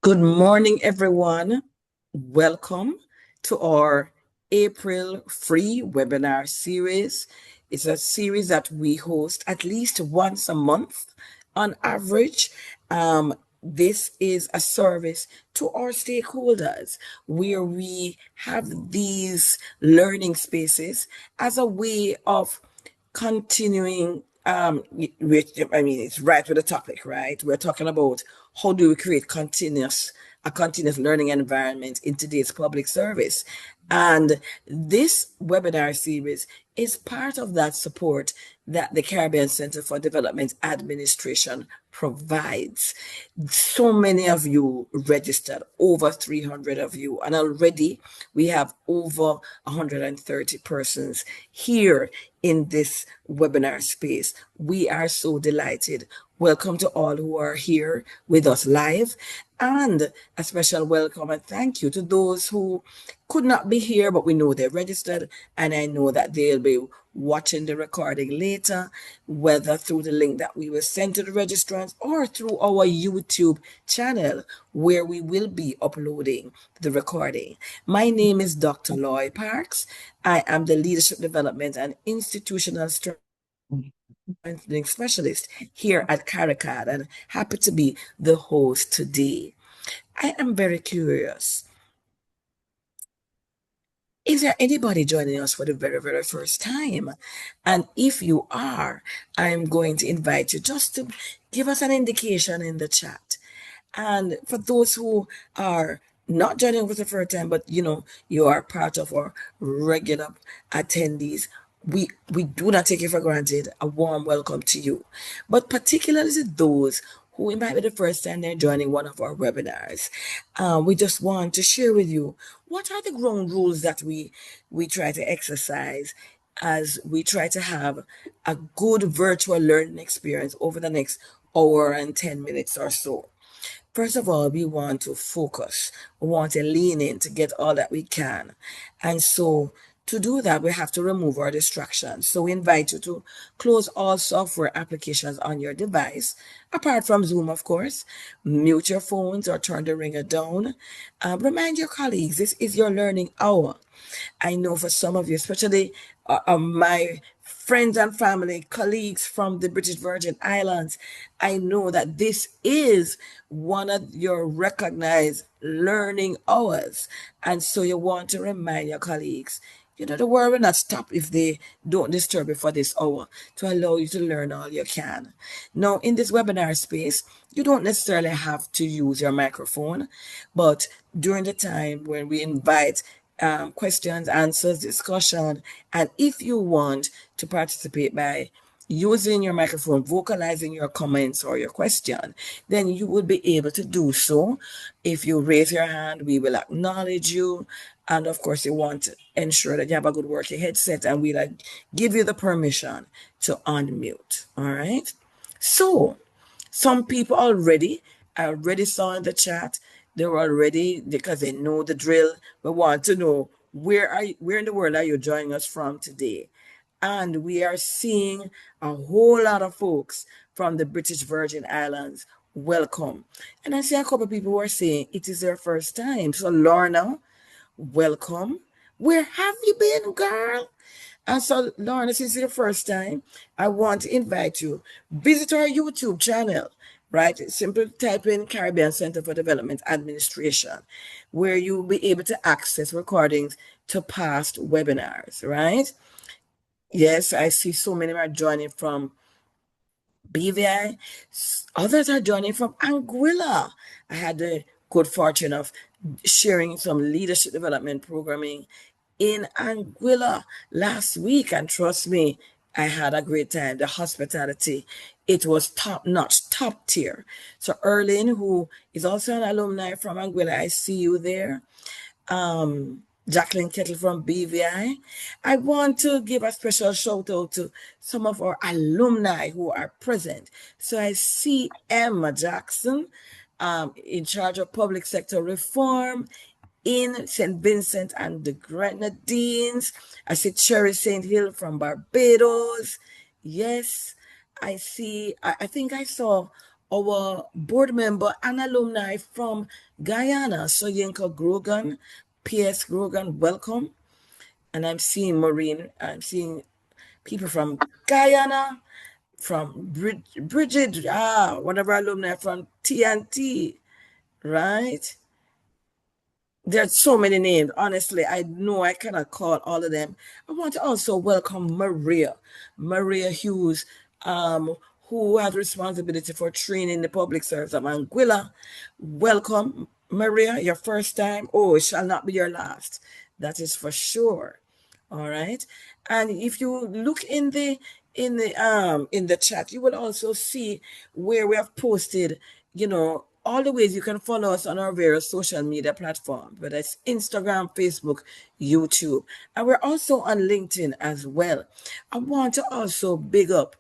Good morning, everyone. Welcome to our April free webinar series. It's a series that we host at least once a month on average. This is a service to our stakeholders where we have these learning spaces as a way of continuing it's right with the topic, right? We're talking about how do we create a continuous learning environment in today's public service. And this webinar series is part of that support that the Caribbean Center for Development Administration provides. So many of you registered, over 300 of you, and already we have over 130 persons here in this webinar space. We are so delighted. Welcome to all who are here with us live, and a special welcome and thank you to those who could not be here, but we know they're registered, and I know that they'll be watching the recording later, whether through the link that we will send to the registrants or through our YouTube channel where we will be uploading the recording. My name is Dr. Loy Parks. I am the Leadership Development and Institutional Strengthening Specialist here at CARICAD and happy to be the host today. I am very curious. Is there anybody joining us for the very, very first time? And if you are, I'm going to invite you just to give us an indication in the chat. And for those who are not joining us for the first time, but you are part of our regular attendees, we do not take it for granted. A warm welcome to you. But particularly to those who it might be the first time they're joining one of our webinars. We just want to share with you what are the ground rules that we try to exercise as we try to have a good virtual learning experience over the next hour and 10 minutes or so. First of all, we want to focus. We want to lean in to get all that we can. And so to do that, we have to remove our distractions. So we invite you to close all software applications on your device, apart from Zoom, of course. Mute your phones or turn the ringer down. Remind your colleagues, this is your learning hour. I know for some of you, especially my friends and family, colleagues from the British Virgin Islands, I know that this is one of your recognized learning hours. And so you want to remind your colleagues, the world will not stop if they don't disturb you for this hour to allow you to learn all you can. Now, in this webinar space, you don't necessarily have to use your microphone, but during the time when we invite questions, answers, discussion, and if you want to participate by using your microphone, vocalizing your comments or your question, then you will be able to do so. If you raise your hand, we will acknowledge you. And of course, you want to ensure that you have a good working headset and we'll give you the permission to unmute. All right. So some people I already saw in the chat, they were already, because they know the drill. We want to know where in the world are you joining us from today? And we are seeing a whole lot of folks from the British Virgin Islands. Welcome. And I see a couple of people who are saying it is their first time. So Lorna, welcome. Where have you been, girl? And so, Lorna, since it's your first time, I want to invite you, visit our YouTube channel, right? Simply type in Caribbean Center for Development Administration, where you'll be able to access recordings to past webinars, right? Yes, I see so many are joining from BVI. Others are joining from Anguilla. I had the good fortune of sharing some leadership development programming in Anguilla last week. And trust me, I had a great time. The hospitality, it was top notch, top tier. So Erlin, who is also an alumni from Anguilla, I see you there. Jacqueline Kettle from BVI. I want to give a special shout out to some of our alumni who are present. So I see Emma Jackson, in charge of public sector reform in St. Vincent and the Grenadines. I see Cherry St. Hill from Barbados. Yes, I see, I think I saw our board member and alumni from Guyana, Soyinka Grogan, P.S. Grogan, welcome. And I'm seeing Maureen, I'm seeing people from Guyana, from Bridget, one of our alumni from TNT, right? There's so many names. Honestly, I know I cannot call all of them. I want to also welcome Maria Hughes, um, who has responsibility for training the public service of Anguilla. Welcome, Maria, your first time. Oh, it shall not be your last. That is for sure. All right. And if you look in the chat, you will also see where we have posted, all the ways you can follow us on our various social media platforms, whether it's Instagram, Facebook, YouTube. And we're also on LinkedIn as well. I want to also big up.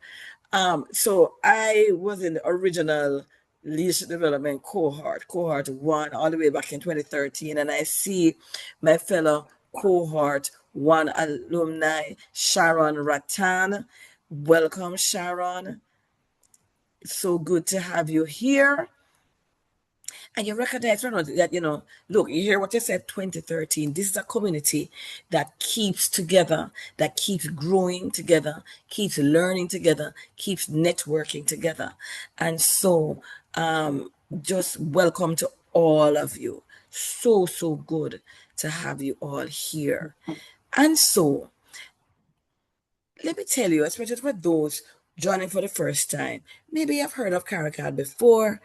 So I was in the original leadership development cohort one, all the way back in 2013, and I see my fellow cohort one alumni, Sharon Rattan. Welcome, Sharon. So good to have you here. And you recognize that, look, you hear what you said, 2013. This is a community that keeps together, that keeps growing together, keeps learning together, keeps networking together. And so, just welcome to all of you. So, so good to have you all here. And so, let me tell you, especially for those joining for the first time, maybe I've heard of CARICAD before.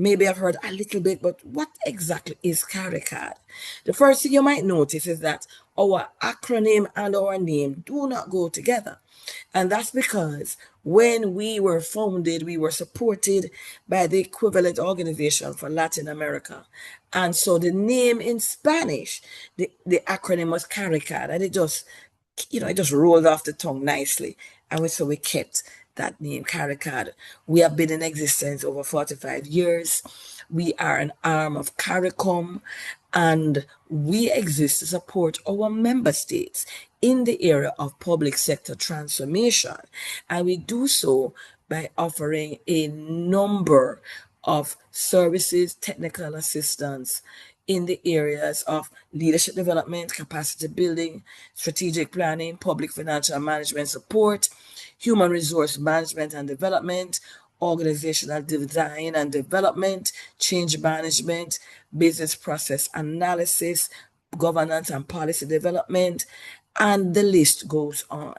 Maybe I've heard a little bit, but what exactly is CARICAD? The first thing you might notice is that our acronym and our name do not go together. And that's because when we were founded, we were supported by the equivalent organization for Latin America. And so the name in Spanish, the acronym was CARICAD, and it just rolled off the tongue nicely. And so we kept that name, CARICAD. We have been in existence over 45 years. We are an arm of CARICOM, and we exist to support our member states in the area of public sector transformation. And we do so by offering a number of services, technical assistance in the areas of leadership development, capacity building, strategic planning, public financial management support, human resource management and development, organizational design and development, change management, business process analysis, governance and policy development, and the list goes on.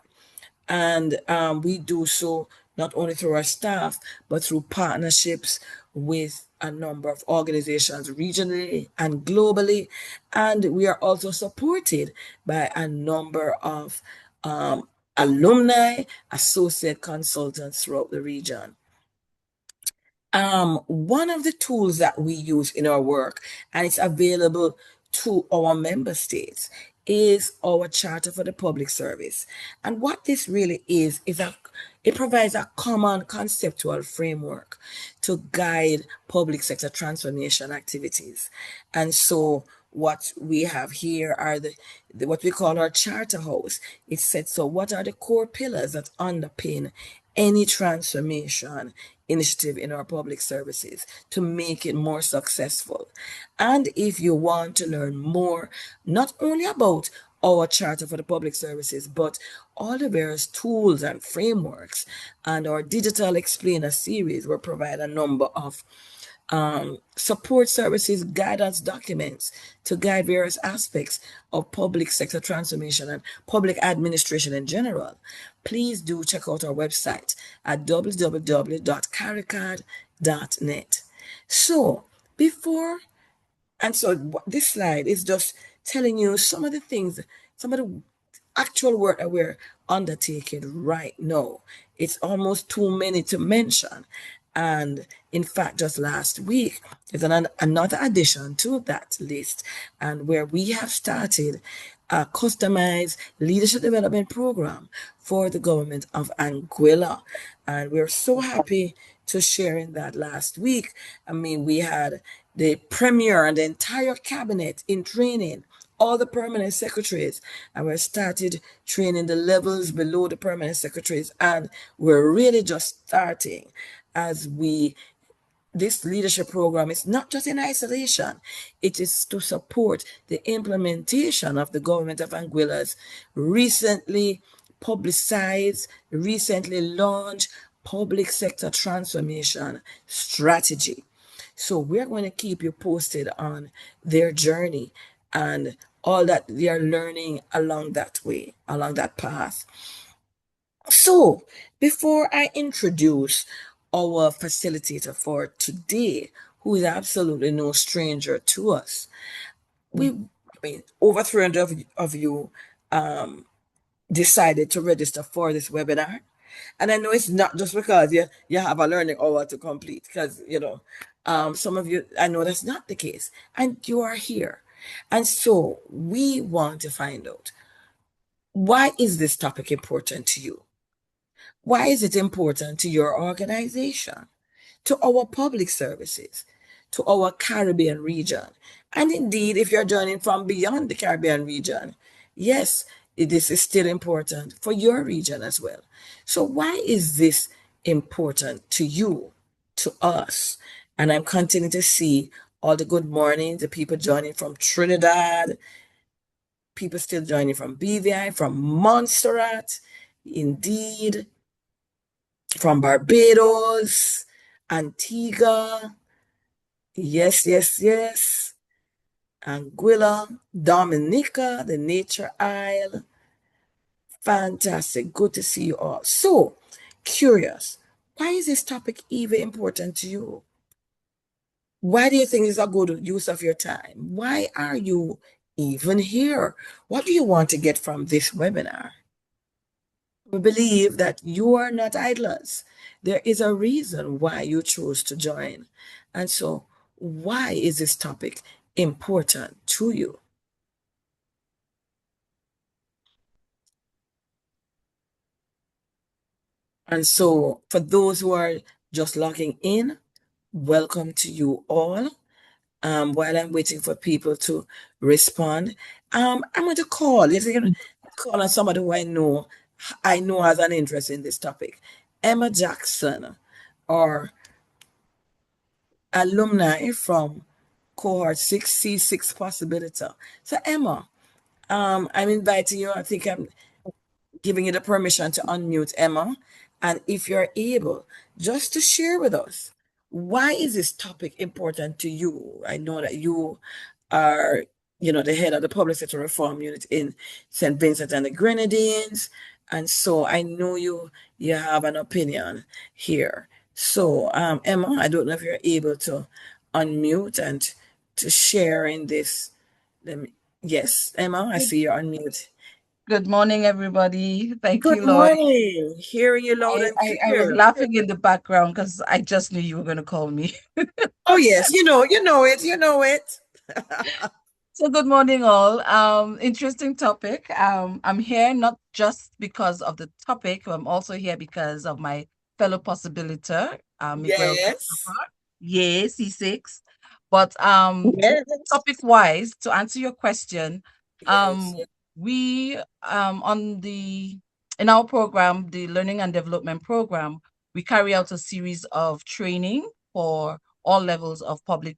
And we do so not only through our staff, but through partnerships with a number of organizations regionally and globally. And we are also supported by a number of alumni, associate consultants throughout the region. One of the tools that we use in our work, and it's available to our member states, is our Charter for the Public Service. And what this really is it provides a common conceptual framework to guide public sector transformation activities. And so what we have here are the what we call our charter house. It sets so what are the core pillars that underpin any transformation initiative in our public services to make it more successful. And if you want to learn more, not only about our charter for the public services, but all the various tools and frameworks and our digital explainer series will provide a number of support services guidance documents to guide various aspects of public sector transformation and public administration in general. Please do check out our website at www.caricad.net. So, before and so this slide is just telling you some of the things, some of the actual work that we're undertaking right now. It's almost too many to mention. And in fact, just last week, there's another addition to that list, and where we have started a customized leadership development program for the government of Anguilla. And we're so happy to share in that last week. I mean, we had the premier and the entire cabinet in training, all the permanent secretaries, and we started training the levels below the permanent secretaries, and we're really just starting. as this leadership program is not just in isolation, it is to support the implementation of the government of Anguilla's recently publicized, recently launched public sector transformation strategy. So we're going to keep you posted on their journey and all that they are learning along that way, along that path. So, before I introduce our facilitator for today, who is absolutely no stranger to us, over 300 of you decided to register for this webinar. And I know it's not just because you have a learning hour to complete, because, some of you, I know that's not the case, and you are here. And so we want to find out, why is this topic important to you? Why is it important to your organization, to our public services, to our Caribbean region? And indeed, if you're joining from beyond the Caribbean region, yes, this is still important for your region as well. So, why is this important to you, to us? And I'm continuing to see all the good mornings, the people joining from Trinidad, people still joining from BVI, from Montserrat, indeed, from Barbados, Antigua, yes, yes, yes, Anguilla, Dominica, the Nature Isle. Fantastic. Good to see you all. So, curious, why is this topic even important to you? Why do you think it's a good use of your time? Why are you even here? What do you want to get from this webinar? We believe that you are not idlers. There is a reason why you chose to join. And so, why is this topic important to you? And so, for those who are just logging in, welcome to you all. While I'm waiting for people to respond, I'm going to call. If you can call on somebody who I know has an interest in this topic. Emma Jackson, or alumni from cohort 6C6 possibility. So Emma, I'm inviting you. I think I'm giving you the permission to unmute, Emma. And if you're able, just to share with us, why is this topic important to you? I know that you are, the head of the Public Sector Reform Unit in St. Vincent and the Grenadines. And so I know you have an opinion here. So, Emma, I don't know if you're able to unmute and to share in this. Yes, Emma, I see you're unmute. Good morning, everybody. Thank Good you, Lloyd. morning. Hearing you loud and I was clear. laughing in the background because I just knew you were going to call me. Oh yes, you know it. So good morning, all. Interesting topic. I'm here not just because of the topic, I'm also here because of my fellow possibiliter, Miguelle Yes. Christopher. Yes, C6. But Yes. topic wise, to answer your question, Yes. um, we on the in our program, the Learning and Development Program, we carry out a series of training for all levels of public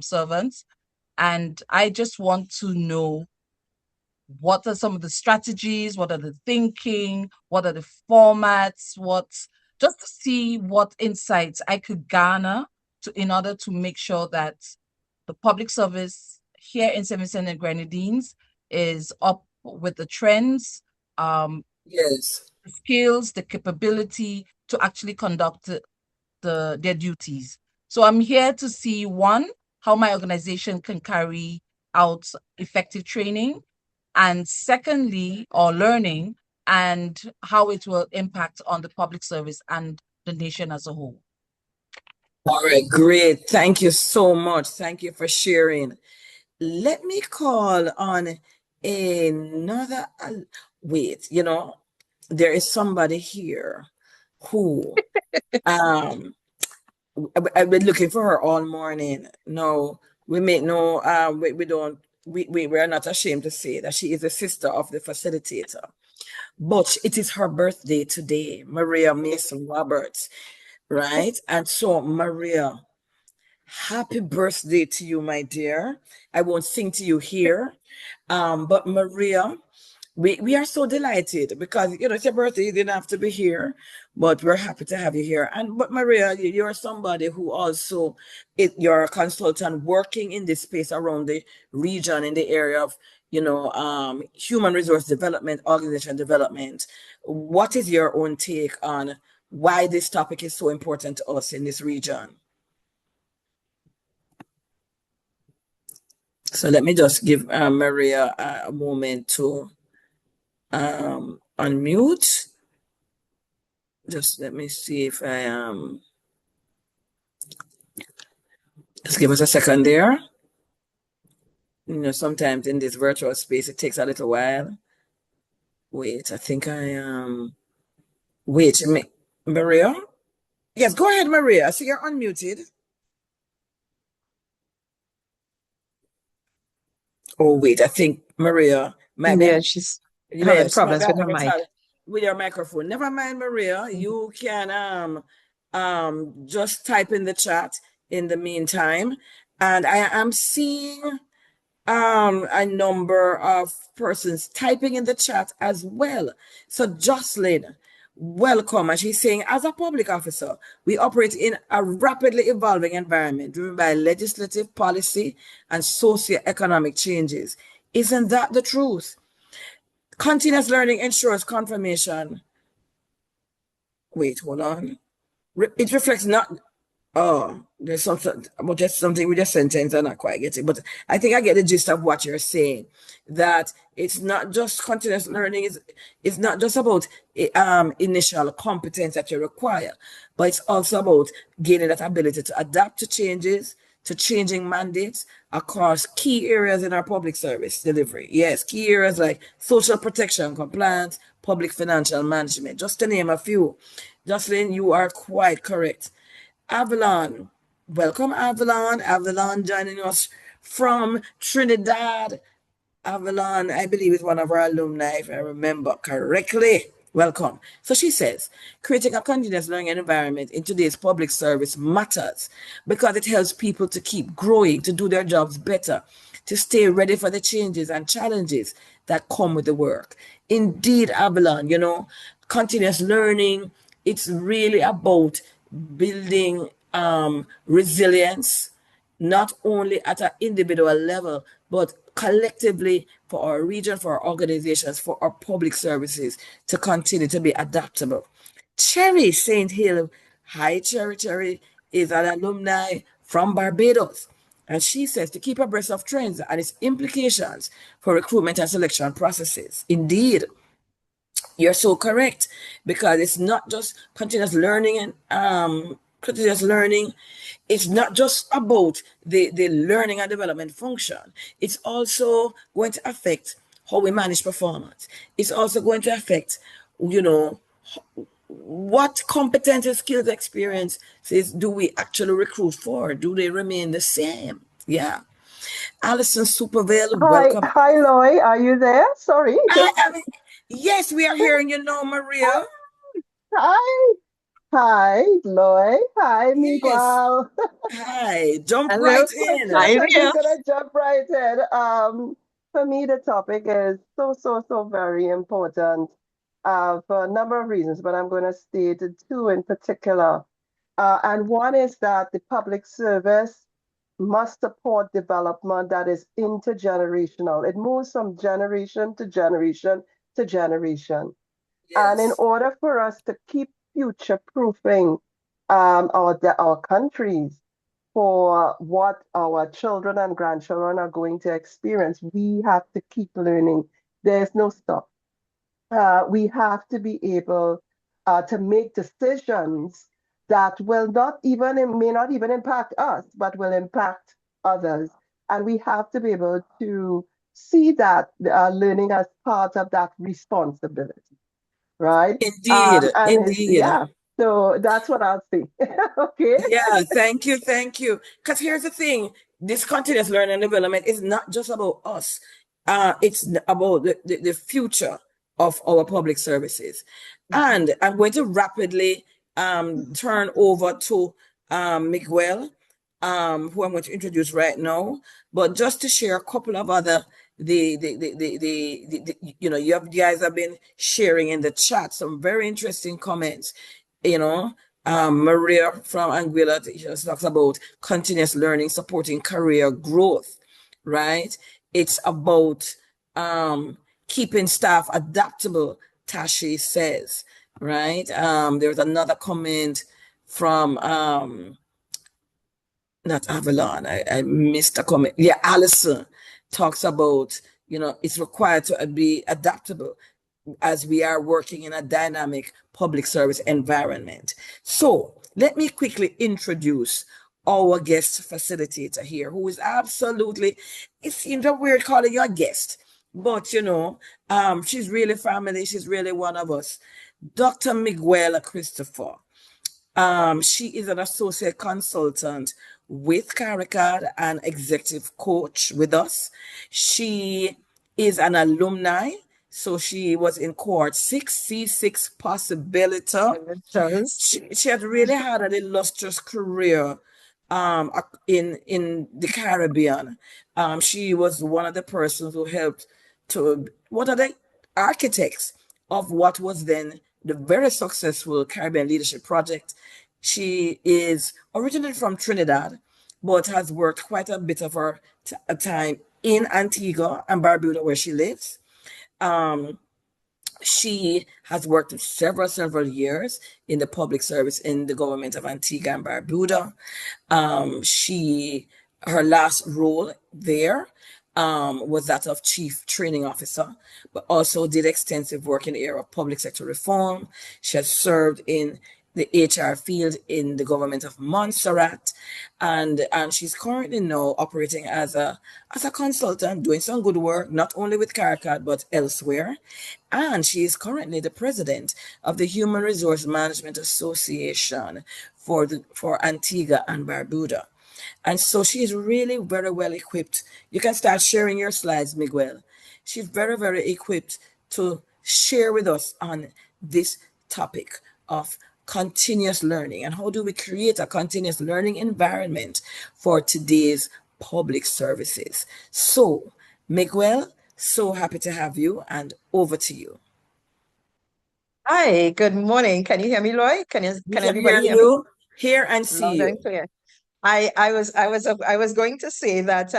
servants. And I just want to know, what are some of the strategies, what are the thinking, what are the formats, just to see what insights I could garner in order to make sure that the public service here in St. Vincent and Grenadines is up with the trends, Yes. the skills, the capability to actually conduct their duties. So I'm here to see, one, how my organization can carry out effective training, and secondly, or learning, and how it will impact on the public service and the nation as a whole. All right, great. Thank you so much. Thank you for sharing. Let me call on another. Wait, there is somebody here who I've been looking for her all morning. No, we make no we don't we are not ashamed to say that she is a sister of the facilitator. But it is her birthday today, Maria Mason Roberts. right? And so, Maria, happy birthday to you, my dear. I won't sing to you here. But Maria, we are so delighted because it's your birthday, you didn't have to be here, but we're happy to have you here. And but Maria, you're somebody who also you're a consultant working in this space around the region in the area of human resource development, organization development. What is your own take on why this topic is so important to us in this region? So let me just give Maria a moment to unmute. Just let me see if I just give us a second there. Sometimes in this virtual space it takes a little while. Wait, I think I wait, Maria? Yes, go ahead, Maria. I see you're unmuted. Oh, wait, I think Maria might be Yeah, she's having yes, she might be problems with having her a mic. challenge with your microphone. Never mind, Maria. You can just type in the chat in the meantime. And I am seeing a number of persons typing in the chat as well. So Jocelyn, welcome. And she's saying, as a public officer, we operate in a rapidly evolving environment driven by legislative policy and socio-economic changes. Isn't that the truth? Continuous learning ensures confirmation. Wait, hold on. It reflects not. Oh, there's something about just something with the sentence I'm not quite getting, but I think I get the gist of what you're saying. That it's not just continuous learning, it's not just about initial competence that you require, but it's also about gaining that ability to adapt to changes, to changing mandates across key areas in our public service delivery. Yes, key areas like social protection, compliance, public financial management, just to name a few. Jocelyn, you are quite correct. Avalon. Welcome, Avalon. Avalon joining us from Trinidad. Avalon, I believe, is one of our alumni, if I remember correctly. Welcome. So she says, creating a continuous learning environment in today's public service matters because it helps people to keep growing, to do their jobs better, to stay ready for the changes and challenges that come with the work. Indeed, Avalon, continuous learning, it's really about building resilience, not only at an individual level, but collectively for our region, for our organizations, for our public services to continue to be adaptable. Cherry St. Hill, hi Cherry. Cherry is an alumni from Barbados. And she says to keep abreast of trends and its implications for recruitment and selection processes. Indeed, you're so correct because it's not just continuous learning and continuous learning. It's not just about the learning and development function. It's also going to affect how we manage performance. It's also going to affect, you know, what competences, skills, experiences do we actually recruit for? Do they remain the same? Yeah. Alison Superville, Hi, welcome. hi, Loy. Are you there? Sorry. I mean, yes, we are hearing you now, Maria. Hi, hi, Loy. Hi, Yes. Miguel. Hi. Jump Hello. right in. Hi I'm there. just gonna jump right in. For me, the topic is so very important. For a number of reasons, but I'm going to state two in particular. And one is that the public service must support development that is intergenerational. It moves from generation to generation to generation. And in Yes. order for us to keep future proofing our countries for what our children and grandchildren are going to experience, we have to keep learning. There's no stop. We have to be able to make decisions that will not even may not even impact us, but will impact others. And we have to be able to see that learning as part of that responsibility, right? Indeed. Indeed. Yeah, so that's what I'll say. Okay. Yeah, thank you, thank you. Because here's the thing, this continuous learning and development is not just about us. It's about the future of our public services. And I'm going to rapidly turn over to Miguel, who I'm going to introduce right now. But just to share a couple of other you know, you guys have been sharing in the chat some very interesting comments. You know, Maria from Anguilla just talks about continuous learning supporting career growth, right? It's about keeping staff adaptable, Tashi says, right? There's another comment from not Avalon. I missed a comment. Yeah, Allison talks about, you know, it's required to be adaptable as we are working in a dynamic public service environment. So let me quickly introduce our guest facilitator here, who is absolutely, it seems a weird calling you a guest, but you know, she's really family, she's really one of us. Dr. Miguelle Christopher. She is an associate consultant with CARICAD and executive coach with us. She is an alumni, so she was in cohort 6, C6 possibility. It does. She had really had an illustrious career in the Caribbean. She was one of the persons who helped to what are the architects of what was then the very successful Caribbean Leadership Project. She is originally from Trinidad, but has worked quite a bit of her time in Antigua and Barbuda, where she lives. She has worked several years in the public service in the government of Antigua and Barbuda. Her last role there was that of chief training officer, but also did extensive work in the area of public sector reform. She has served in the HR field in the government of Montserrat, and she's currently now operating as a consultant, doing some good work, not only with CARICAD but elsewhere. And she is currently the president of the Human Resource Management Association for Antigua and Barbuda. And so she is really very well equipped. You can start sharing your slides, Miguel. She's very equipped to share with us on this topic of continuous learning and how do we create a continuous learning environment for today's public services. So, Miguel, so happy to have you, and over to you. Hi, good morning. Can you hear me, Loy? Can We can hear everybody hear me? you, hear and see Loud you. and clear. I was going to say that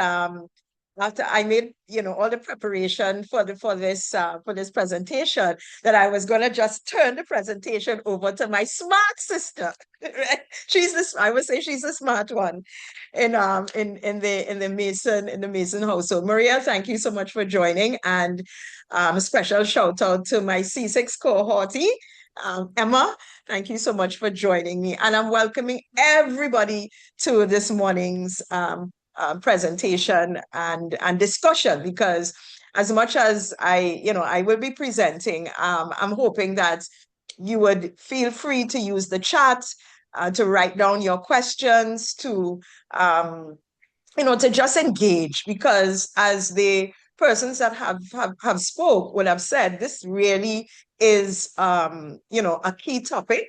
after I made all the preparation for this presentation, that I was going to just turn the presentation over to my smart sister. Right? I would say she's the smart one in the Mason household. Maria, thank you so much for joining, and a special shout out to my C6 cohortee. Emma, thank you so much for joining me. And I'm welcoming everybody to this morning's presentation and discussion, because as much as I will be presenting, I'm hoping that you would feel free to use the chat to write down your questions, to just engage, because as the persons that have spoke would have said, this really is a key topic,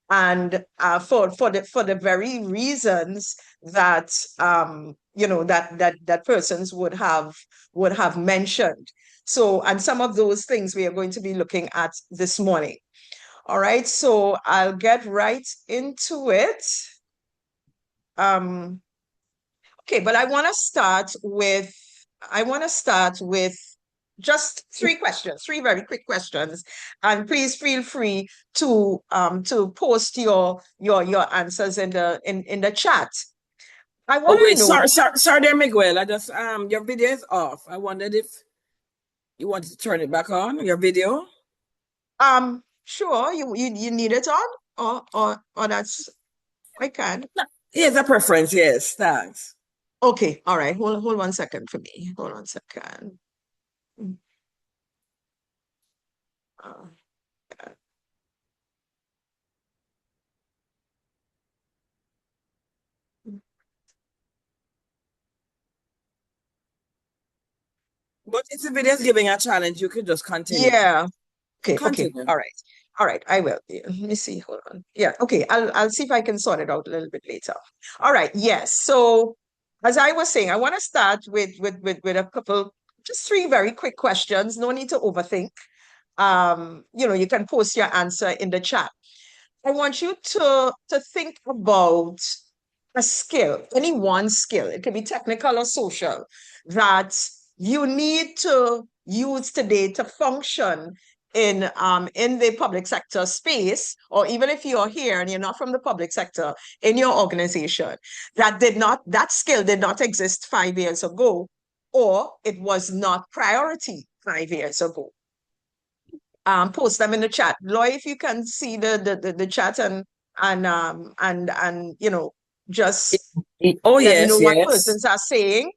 and for the very reasons that that persons would have mentioned. So, and some of those things we are going to be looking at this morning. All right, so I'll get right into it. Okay, but I want to start with just three questions, three very quick questions, and please feel free to post your answers in the chat. I want to know. Sorry there, Miguel. I just your video is off. I wondered if you wanted to turn it back on, your video. Sure, you need it on, or that's I can. Yes, a preference. Yes, thanks. Okay, all right. Hold 1 second for me. Hold 1 second. But if the video is giving a challenge, you could just continue. Yeah. Okay, okay, Continue. all right, I will. Yeah, let me see, hold on. Yeah, okay, I'll see if I can sort it out a little bit later. All right, yes. So as I was saying, I want to start with a couple, just three very quick questions. No need to overthink. You can post your answer in the chat. I want you to think about a skill, any one skill, it could be technical or social, that you need to use today to function in the public sector space, or even if you're here and you're not from the public sector, in your organization, that skill did not exist 5 years ago, or it was not priority 5 years ago. Post them in the chat. Loy, if you can see the chat and just Oh, let me know yes, what yes. persons are saying,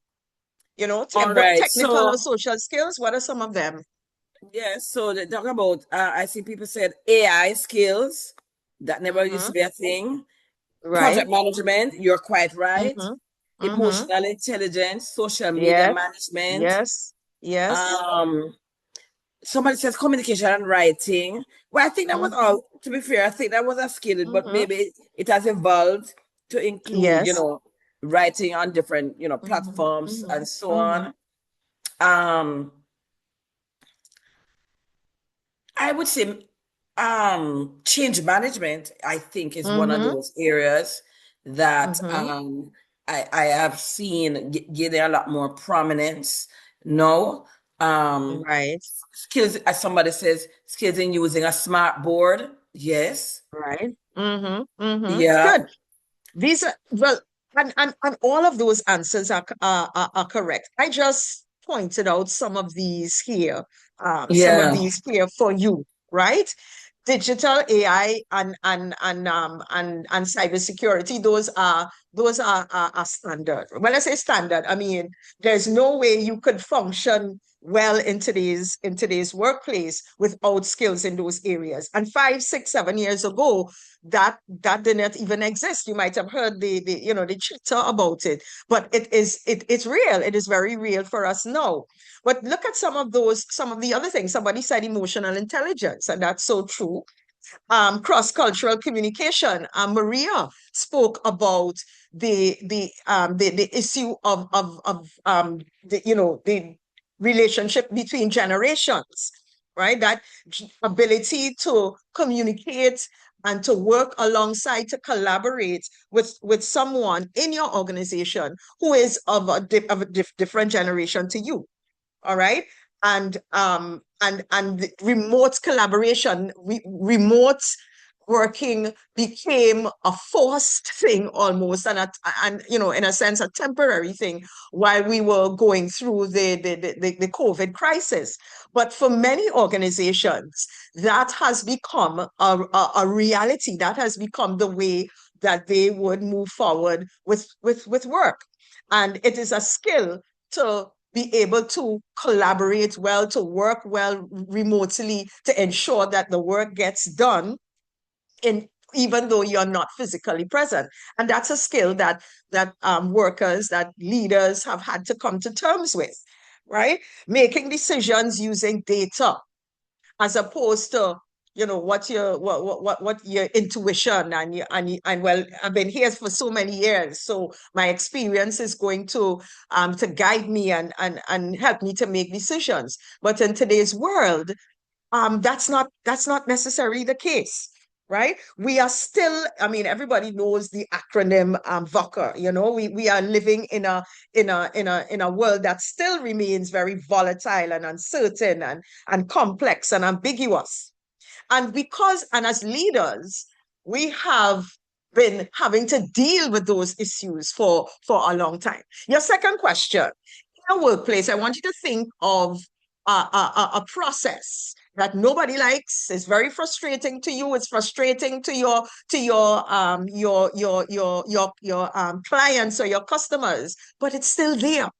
All right. technical or So, social skills. What are some of them? yes, so they talk about, I see people said AI skills. That never used to Mm-hmm. be a thing. Right. Project management, you're quite right. Mm-hmm. Mm-hmm. Emotional intelligence, social media Yes. management. Yes. Yes. Um, Somebody says communication and writing. Well, I think that was Mm-hmm. all. To be fair, I think that was a skill, but Mm-hmm. maybe it has evolved to include, Yes. writing on different, Mm-hmm. platforms Mm-hmm. and so Mm-hmm. on. Um, I would say change management, I think, is one of Mm-hmm. those areas that Mm-hmm. I have seen getting a lot more prominence now. Um, Right. Skills, as somebody says, skills in using a smart board. Yes. Right. Mm-hmm. Mm-hmm. Yeah. Good. These are, well, and all of those answers are correct. I just pointed out some of Yeah. these here for you, right? Digital AI and cybersecurity, those are standard. When I say standard, I mean there's no way you could function well in today's workplace without skills in those areas. And 5, 6, 7 years ago, that did not even exist. You might have heard the chatter about it, but it's real. It is very real for us now. But look at some of the other things. Somebody said emotional intelligence, and that's so true. Cross-cultural communication. Maria spoke about the issue of the relationship between generations, right? That ability to communicate and to work alongside, to collaborate with someone in your organization who is of a different generation to you. All right. And the remote collaboration, remote working became a forced thing almost, and in a sense a temporary thing while we were going through the COVID crisis. But for many organizations, that has become a reality. That has become the way that they would move forward with work. And it is a skill to be able to collaborate well, to work well remotely, to ensure that the work gets done in even though you're not physically present. And that's a skill that workers, that leaders have had to come to terms with, right? Making decisions using data as opposed to what your intuition and well, I've been here for so many years, so my experience is going to guide me and help me to make decisions. But in today's world, that's not necessarily the case, right? We are still, I mean, everybody knows the acronym VUCA. We are living in a world that still remains very volatile and uncertain and complex and ambiguous. And as leaders, we have been having to deal with those issues for a long time. Your second question, in a workplace, I want you to think of a process that nobody likes. It's very frustrating to you. It's frustrating to your clients or your customers, but it's still there.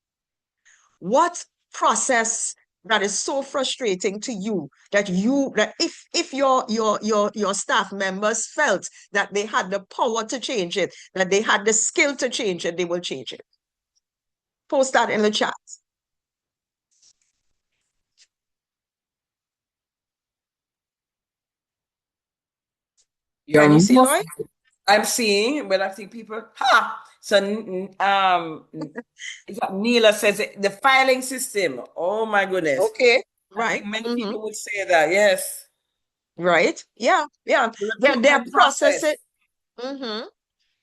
What process that is so frustrating to you that if your staff members felt that they had the power to change it, that they had the skill to change it, they will change it? Post that in the chat. You're Can you see, most, Lloyd? I'm seeing, but I think people, so, is that Neela says it, the filing system. Oh my goodness. Okay, I right. think many people would say that, yes. Right. Yeah, yeah. The There are recruitment processes. process, hmm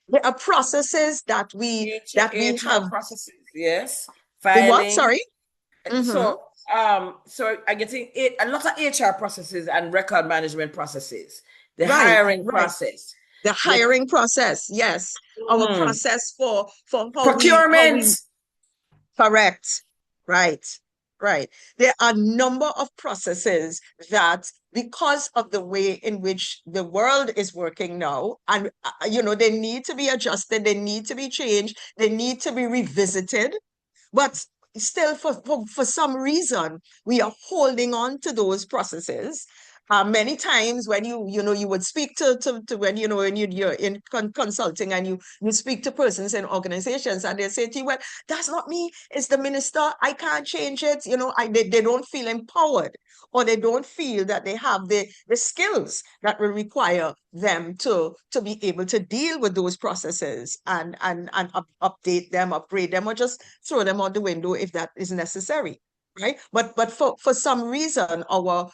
There are processes that we HR have. processes, yes. The what? Filing. Sorry. hmm So I'm getting a lot of HR processes and record management processes. The Right, hiring right. process. The The hiring process, yes. Our mm, process for how procurement. we correct. Right, right. There are a number of processes that, because of the way in which the world is working now, and they need to be adjusted, they need to be changed, they need to be revisited. But still, for some reason, we are holding on to those processes. Many times when you would speak to when you're in consulting, and you speak to persons in organizations, and they say to you, well, that's not me, it's the minister, I can't change it. They don't feel empowered, or they don't feel that they have the skills that will require them to be able to deal with those processes, and update them, upgrade them, or just throw them out the window if that is necessary. Right. But for some reason, our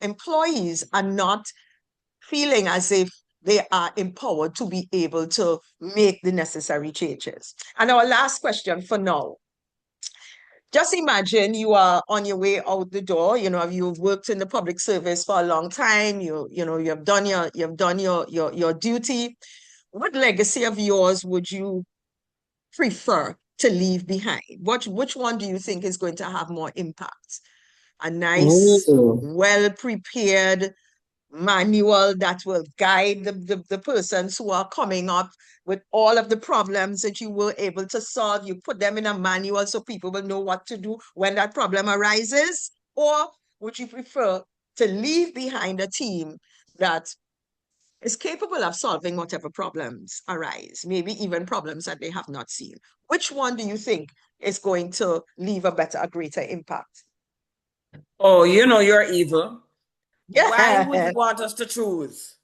employees are not feeling as if they are empowered to be able to make the necessary changes. And our last question for now: just imagine you are on your way out the door. You've worked in the public service for a long time. You have done your duty. What legacy of yours would you prefer to leave behind? Which one do you think is going to have more impact? A nice, Oh, well-prepared manual that will guide the persons who are coming up with all of the problems that you were able to solve. You put them in a manual so people will know what to do when that problem arises? Or would you prefer to leave behind a team that is capable of solving whatever problems arise, maybe even problems that they have not seen? Which one do you think is going to leave a greater impact? oh, you're evil. Why would you Yeah. want us to choose?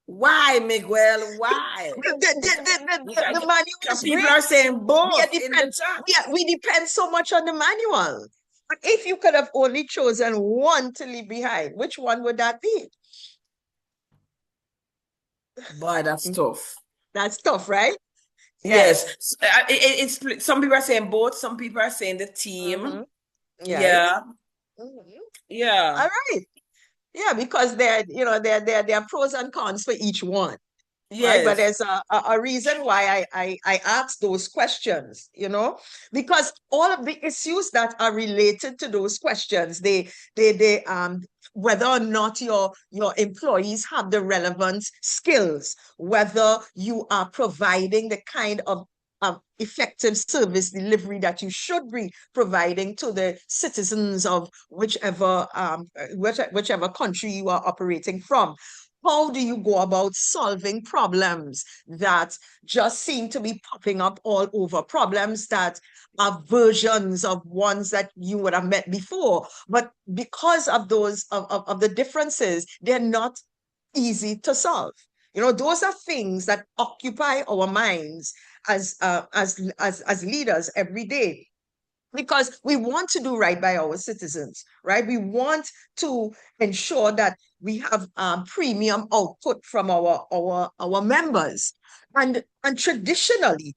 Why, Miguel? Why? The manual Because is people great. are saying We are both in the depend chat. we depend so much on the manual. But if you could have only chosen one to leave behind, which one would that be? Boy, that's tough. That's tough, right? Yes, Yes. it's some people are saying both. Some people are saying the hmm team. Yes. Yeah, Mhm. yeah, All right. Yeah, because there are pros and cons for each one. Right? But yes. there's a reason why I ask those questions, because all of the issues that are related to those questions, they whether or not your employees have the relevant skills, whether you are providing the kind of effective service delivery that you should be providing to the citizens of whichever country you are operating from. How do you go about solving problems that just seem to be popping up all over? Problems that are versions of ones that you would have met before, but because of of the differences, they're not easy to solve. Those are things that occupy our minds as leaders every day, because we want to do right by our citizens, right? We want to ensure that we have premium output from our members. And traditionally,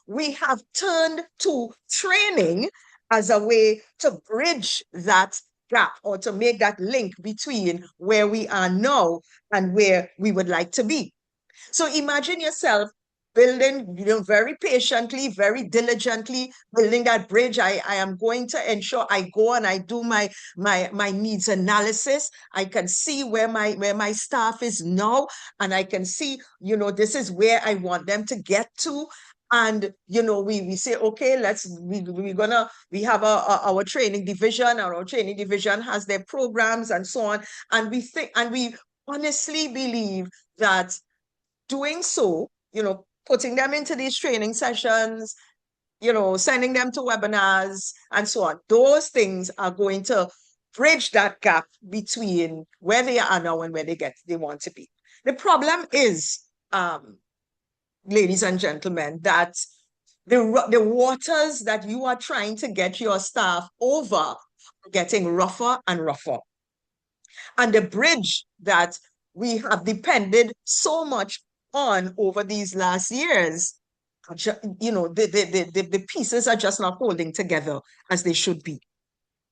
we have turned to training as a way to bridge that gap, or to make that link between where we are now and where we would like to be. So imagine yourself building, very patiently, very diligently building that bridge. I am going to ensure I go and I do my needs analysis. I can see where my staff is now, and I can see, this is where I want them to get to. And we say, okay, we have our training division, and our training division has their programs and so on. And we honestly believe that doing so, putting them into these training sessions, sending them to webinars and so on, those things are going to bridge that gap between where they are now and where they want to be. The problem is, ladies and gentlemen, that the waters that you are trying to get your staff over are getting rougher and rougher. And the bridge that we have depended so much on over these last years, you know, the pieces are just not holding together as they should be.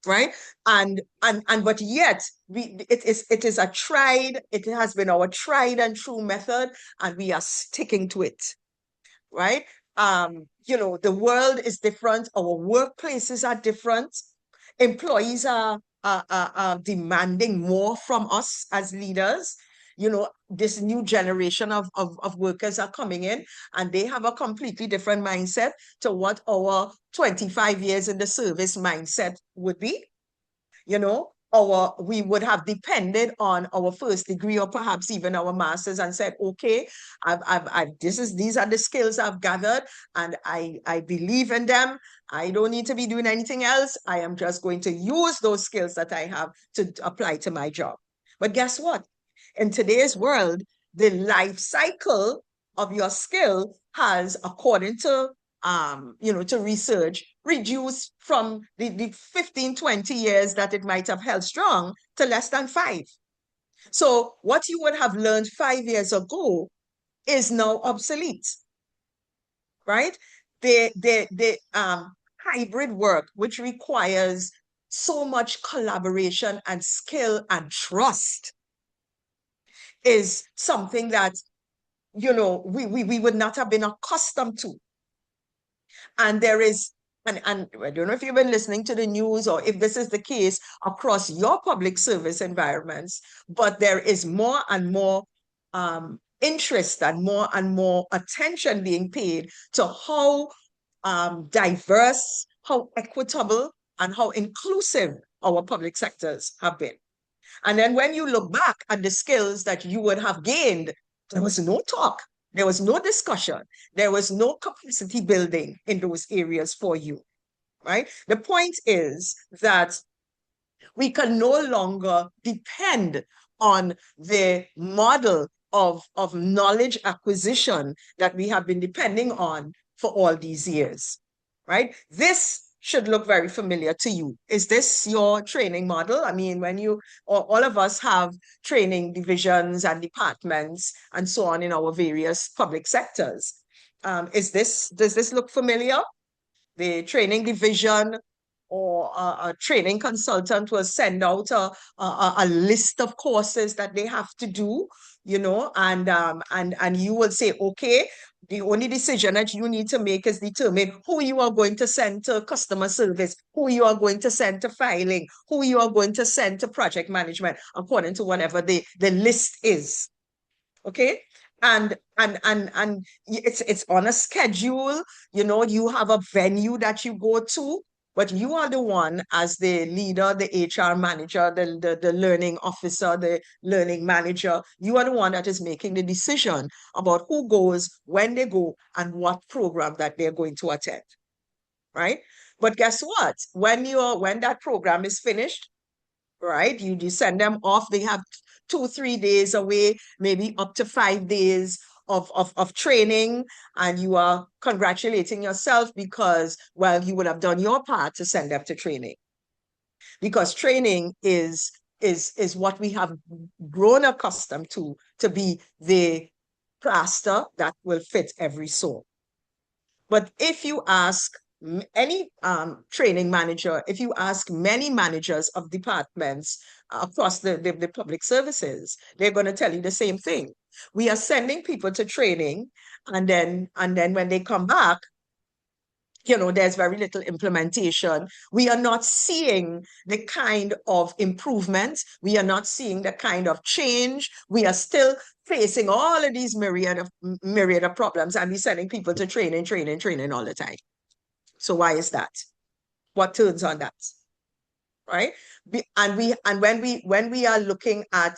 Right. But yet it has been our tried and true method, and we are sticking to it. Right. You know, the world is different, our workplaces are different, employees are demanding more from us as leaders. You know, this new generation of workers are coming in, and they have a completely different mindset to what our 25 years in the service mindset would be. You know, we would have depended on our first degree or perhaps even our master's and said, okay, these are the skills I've gathered, and I believe in them. I don't need to be doing anything else. I am just going to use those skills that I have to apply to my job. But guess what? In today's world, the life cycle of your skill has, according to you know, to research, reduced from the 15, 20 years that it might have held strong to less than 5. So what you would have learned 5 years ago is now obsolete, right? The hybrid work, which requires so much collaboration and skill and trust, is something that, you know, we would not have been accustomed to. And there is, and I don't know if you've been listening to the news or if this is the case across your public service environments, but there is more and more interest and more attention being paid to how diverse, how equitable, and how inclusive our public sectors have been. And then when you look back at the skills that you would have gained, there was no talk. There was no discussion. There was no capacity building in those areas for you, right? The point is that we can no longer depend on the model of knowledge acquisition that we have been depending on for all these years, right? This should look very familiar to you. Is this your training model? I mean, when all of us have training divisions and departments and so on in our various public sectors. Does this look familiar? The training division or a training consultant will send out a list of courses that they have to do, you know, and you will say, okay, the only decision that you need to make is determine who you are going to send to customer service, who you are going to send to filing, who you are going to send to project management, according to whatever the list is. Okay. And it's on a schedule, you know, you have a venue that you go to, but you are the one as the leader, the HR manager, the learning officer, the learning manager. You are the one that is making the decision about who goes, when they go, and what program that they're going to attend, right? But guess what? When that program is finished, right, you send them off. They have 2-3 days away, maybe up to 5 days of training, and you are congratulating yourself because, well, you would have done your part to send them to training. Because training is what we have grown accustomed to be the plaster that will fit every sore. But if you ask any training manager, if you ask many managers of departments across the public services, they're going to tell you the same thing. We are sending people to training, and then when they come back, you know, there's very little implementation. We are not seeing the kind of improvement. We are not seeing the kind of change. We are still facing all of these myriad of problems, and we're sending people to training all the time. So why is that? What turns on that? Right? And when we are looking at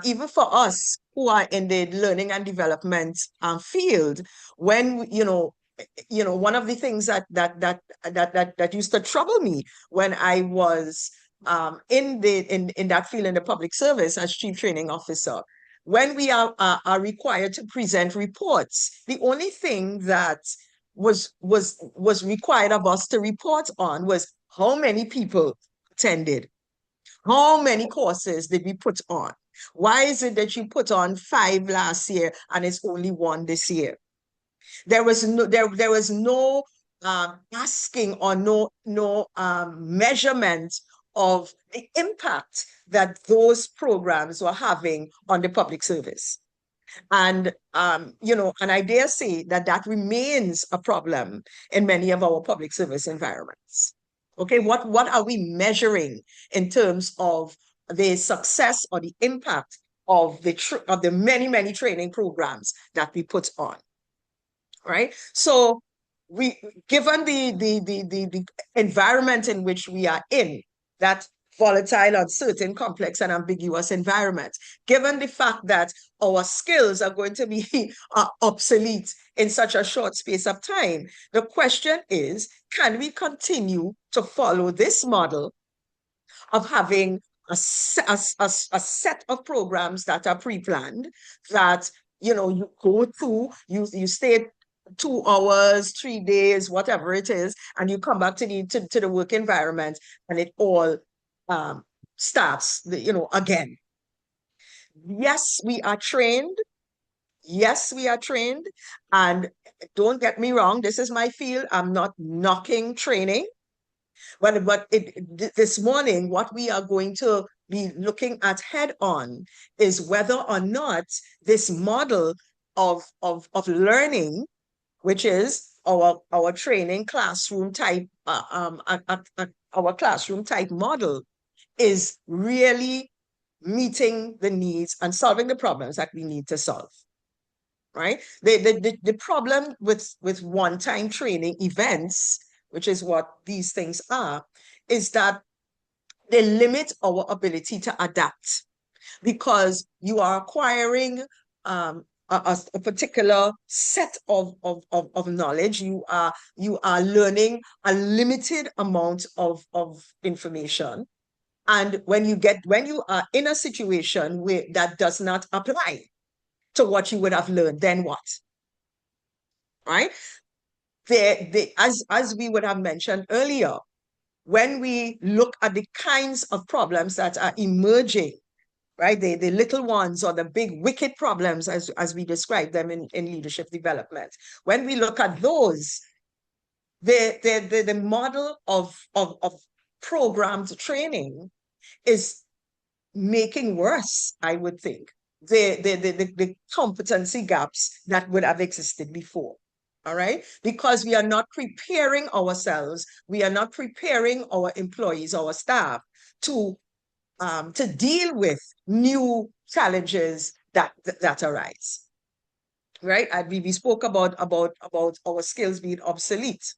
even for us who are in the learning and development field, when one of the things that used to trouble me when I was in that field in the public service as chief training officer, when we are required to present reports, the only thing that was required of us to report on was how many people attended, how many courses did we put on? Why is it that you put on 5 last year and it's only 1 this year? There was no asking or no measurement of the impact that those programs were having on the public service. And and I dare say that that remains a problem in many of our public service environments. Okay, what are we measuring in terms of the success or the impact of the many training programs that we put on? Right. So given the environment in which we are in, that volatile, uncertain, complex, and ambiguous environment, given the fact that our skills are going to be obsolete in such a short space of time, the question is, can we continue to follow this model of having a set of programs that are pre-planned, that you go to, you stay 2 hours, 3 days, whatever it is, and you come back to the work environment, and it all starts again. Yes, we are trained. Yes, we are trained. And don't get me wrong, this is my field. I'm not knocking training. But this morning, what we are going to be looking at head on is whether or not this model of learning, which is our training classroom type, our classroom type model, is really meeting the needs and solving the problems that we need to solve. Right? The problem with one-time training events, which is what these things are, is that they limit our ability to adapt, because you are acquiring a particular set of knowledge. You are learning a limited amount of information. And when you are in a situation where that does not apply to what you would have learned, then what? Right? As we would have mentioned earlier, when we look at the kinds of problems that are emerging, right, the little ones or the big wicked problems, as we describe them in leadership development, when we look at those, the model of programmed training is making worse, I would think, the competency gaps that would have existed before. All right, because we are not preparing ourselves, we are not preparing our employees, our staff, to deal with new challenges that arise. Right, and we spoke about our skills being obsolete.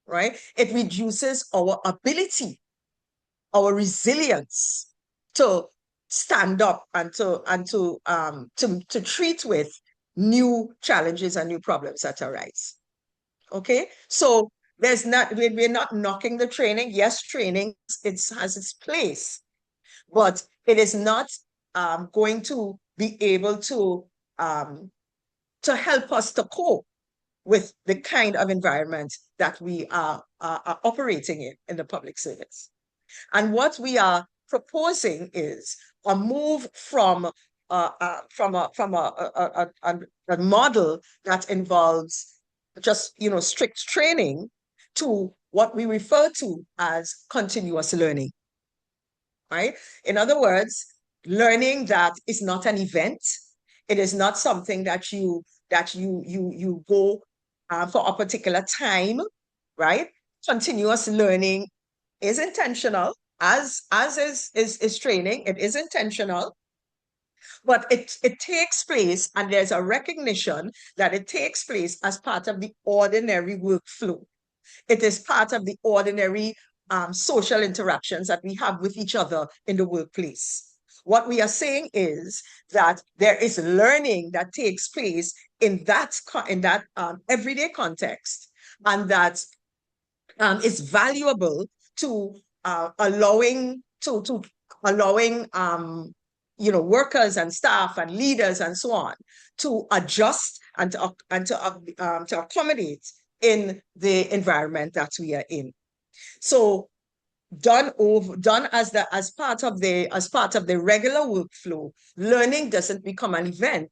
Right, it reduces our ability, our resilience to stand up and to treat with new challenges and new problems that arise. Okay, so we're not knocking the training. Yes, training has its place, but it is not going to be able to help us to cope with the kind of environment that we are operating in the public service. And what we are proposing is a move from a model that involves just strict training to what we refer to as continuous learning. Right? In other words, learning that is not an event. It is not something that you go for a particular time. Right? Continuous learning is intentional, as is training. It is intentional, but it takes place, and there's a recognition that it takes place as part of the ordinary workflow. It is part of the ordinary social interactions that we have with each other in the workplace. What we are saying is that there is learning that takes place in that everyday context, and that is valuable to allowing workers and staff and leaders and so on to adjust and to accommodate in the environment that we are in. So done as part of the regular workflow, learning doesn't become an event.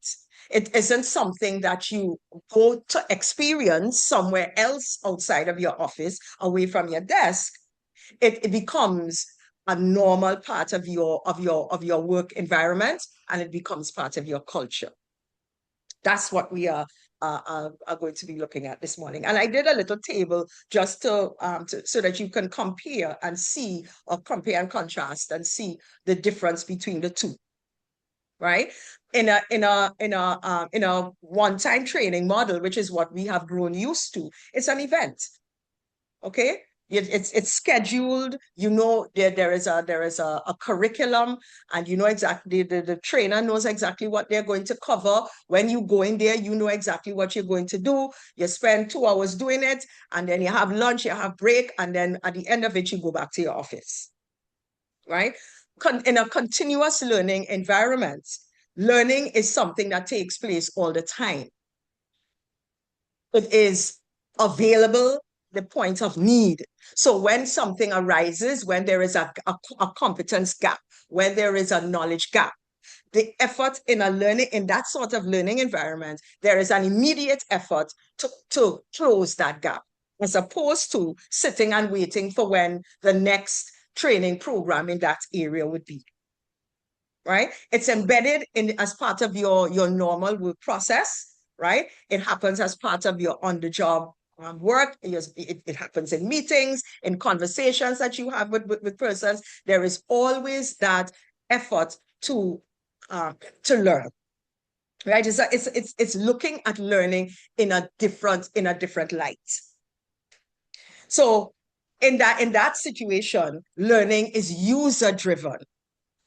It isn't something that you go to experience somewhere else outside of your office, away from your desk. It becomes a normal part of your work environment, and it becomes part of your culture. That's what we are going to be looking at this morning. And I did a little table just so that you can compare and see, or compare and contrast and see the difference between the two. Right? In a one-time training model, which is what we have grown used to, it's an event. Okay? It's scheduled, there is a curriculum, and exactly, the trainer knows exactly what they're going to cover. When you go in there, you know exactly what you're going to do. You spend 2 hours doing it, and then you have lunch, you have break, and then at the end of it, you go back to your office. Right? In a continuous learning environment, learning is something that takes place all the time. It is available the point of need. So when something arises, when there is a competence gap, when there is a knowledge gap, the effort in that sort of learning environment, there is an immediate effort to close that gap, as opposed to sitting and waiting for when the next training program in that area would be. Right? It's embedded as part of your normal work process. Right? It happens as part of your on-the-job work. It happens in meetings, in conversations that you have with persons. There is always that effort to learn. Right? It's looking at learning in a different light. So in that situation, learning is user-driven,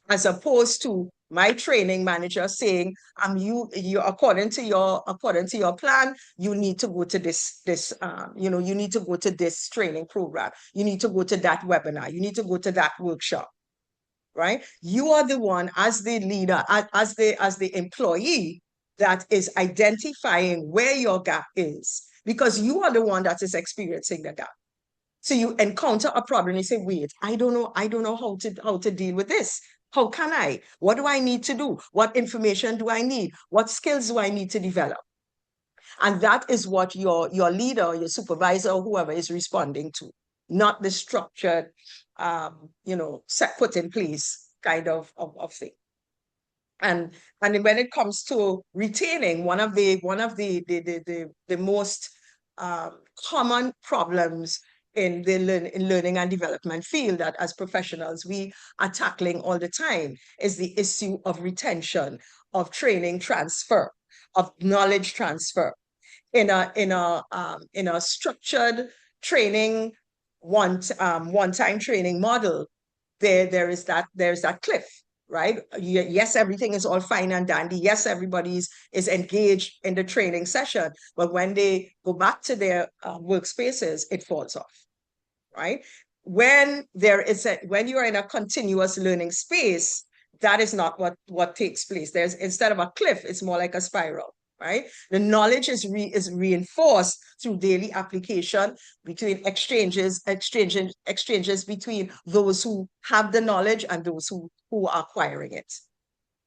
as opposed to my training manager saying, you according to your plan, you need to go to this you need to go to this training program, you need to go to that webinar, you need to go to that workshop. Right? You are the one, as the leader, as the employee, that is identifying where your gap is, because you are the one that is experiencing the gap. So you encounter a problem, you say, wait, I don't know how to deal with this. How can I? What do I need to do? What information do I need? What skills do I need to develop? And that is what your leader, your supervisor, or whoever is responding to, not the structured, put in place kind of thing. And when it comes to retaining, one of the most common problems in the learning and development field that as professionals we are tackling all the time is the issue of retention, of training transfer, of knowledge transfer. In a structured training, one-time training model, there's that cliff. Right? Yes, everything is all fine and dandy. Yes, everybody is engaged in the training session, but when they go back to their workspaces, it falls off. Right? When you're in a continuous learning space, that is not what takes place. Instead of a cliff, it's more like a spiral. Right? The knowledge is reinforced through daily application, between exchanges between those who have the knowledge and those who are acquiring it.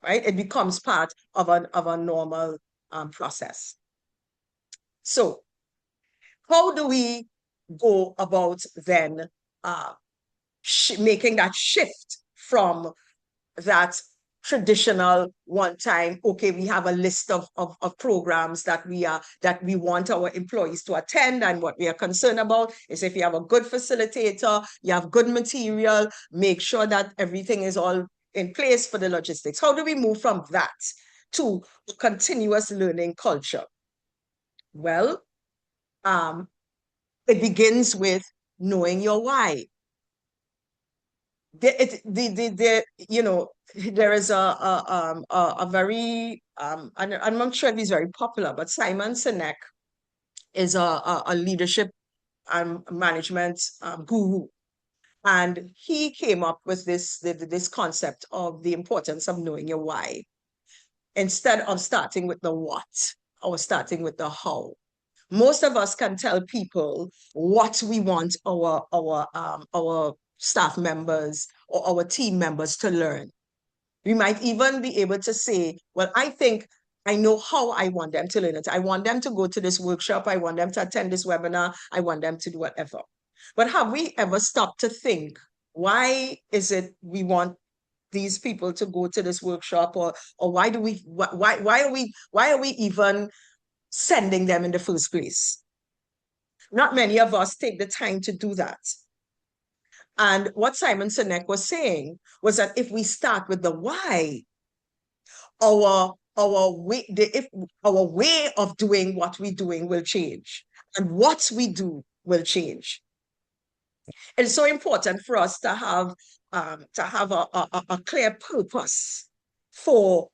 Right? It becomes part of a normal process. So how do we go about then making that shift from that traditional one-time, okay, we have a list of programs that we want our employees to attend, and what we are concerned about is if you have a good facilitator, you have good material, make sure that everything is all in place for the logistics. How do we move from that to a continuous learning culture? Well, it begins with knowing your why. There is a very I'm not sure if he's very popular, but Simon Sinek is a leadership and management guru, And he came up with this concept of the importance of knowing your why, instead of starting with the what or starting with the how. Most of us can tell people what we want our staff members or our team members to learn. We might even be able to say, well, I think I know how I want them to learn it. I want them to go to this workshop. I want them to attend this webinar. I want them to do whatever. But have we ever stopped to think, why is it we want these people to go to this workshop, or why are we even sending them in the first place? Not many of us take the time to do that. And what Simon Sinek was saying was that if we start with the why, our way of doing what we're doing will change, and what we do will change. It's so important for us to have a clear purpose for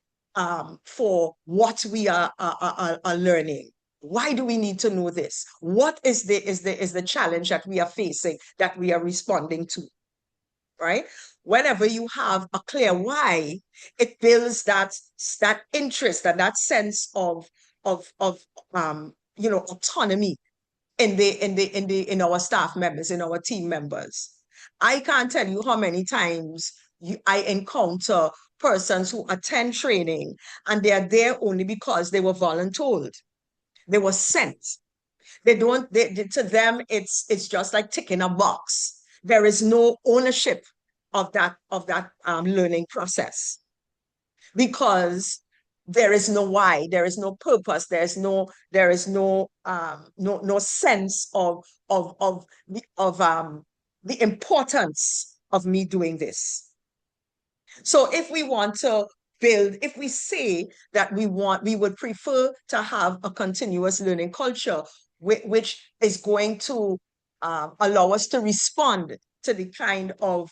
what we are learning. Why do we need to know this? What is the challenge that we are facing, that we are responding to? Right? Whenever you have a clear why, it builds that interest and that sense of autonomy in our staff members, in our team members. I can't tell you how many times I encounter persons who attend training and they are there only because they were voluntold. They were sent. To them, it's just like ticking a box. There is no ownership of that learning process, because there is no why, there is no purpose, there is no sense of the importance of me doing this. So if we want to build, if we say that we would prefer to have a continuous learning culture, which is going to allow us to respond to the kind of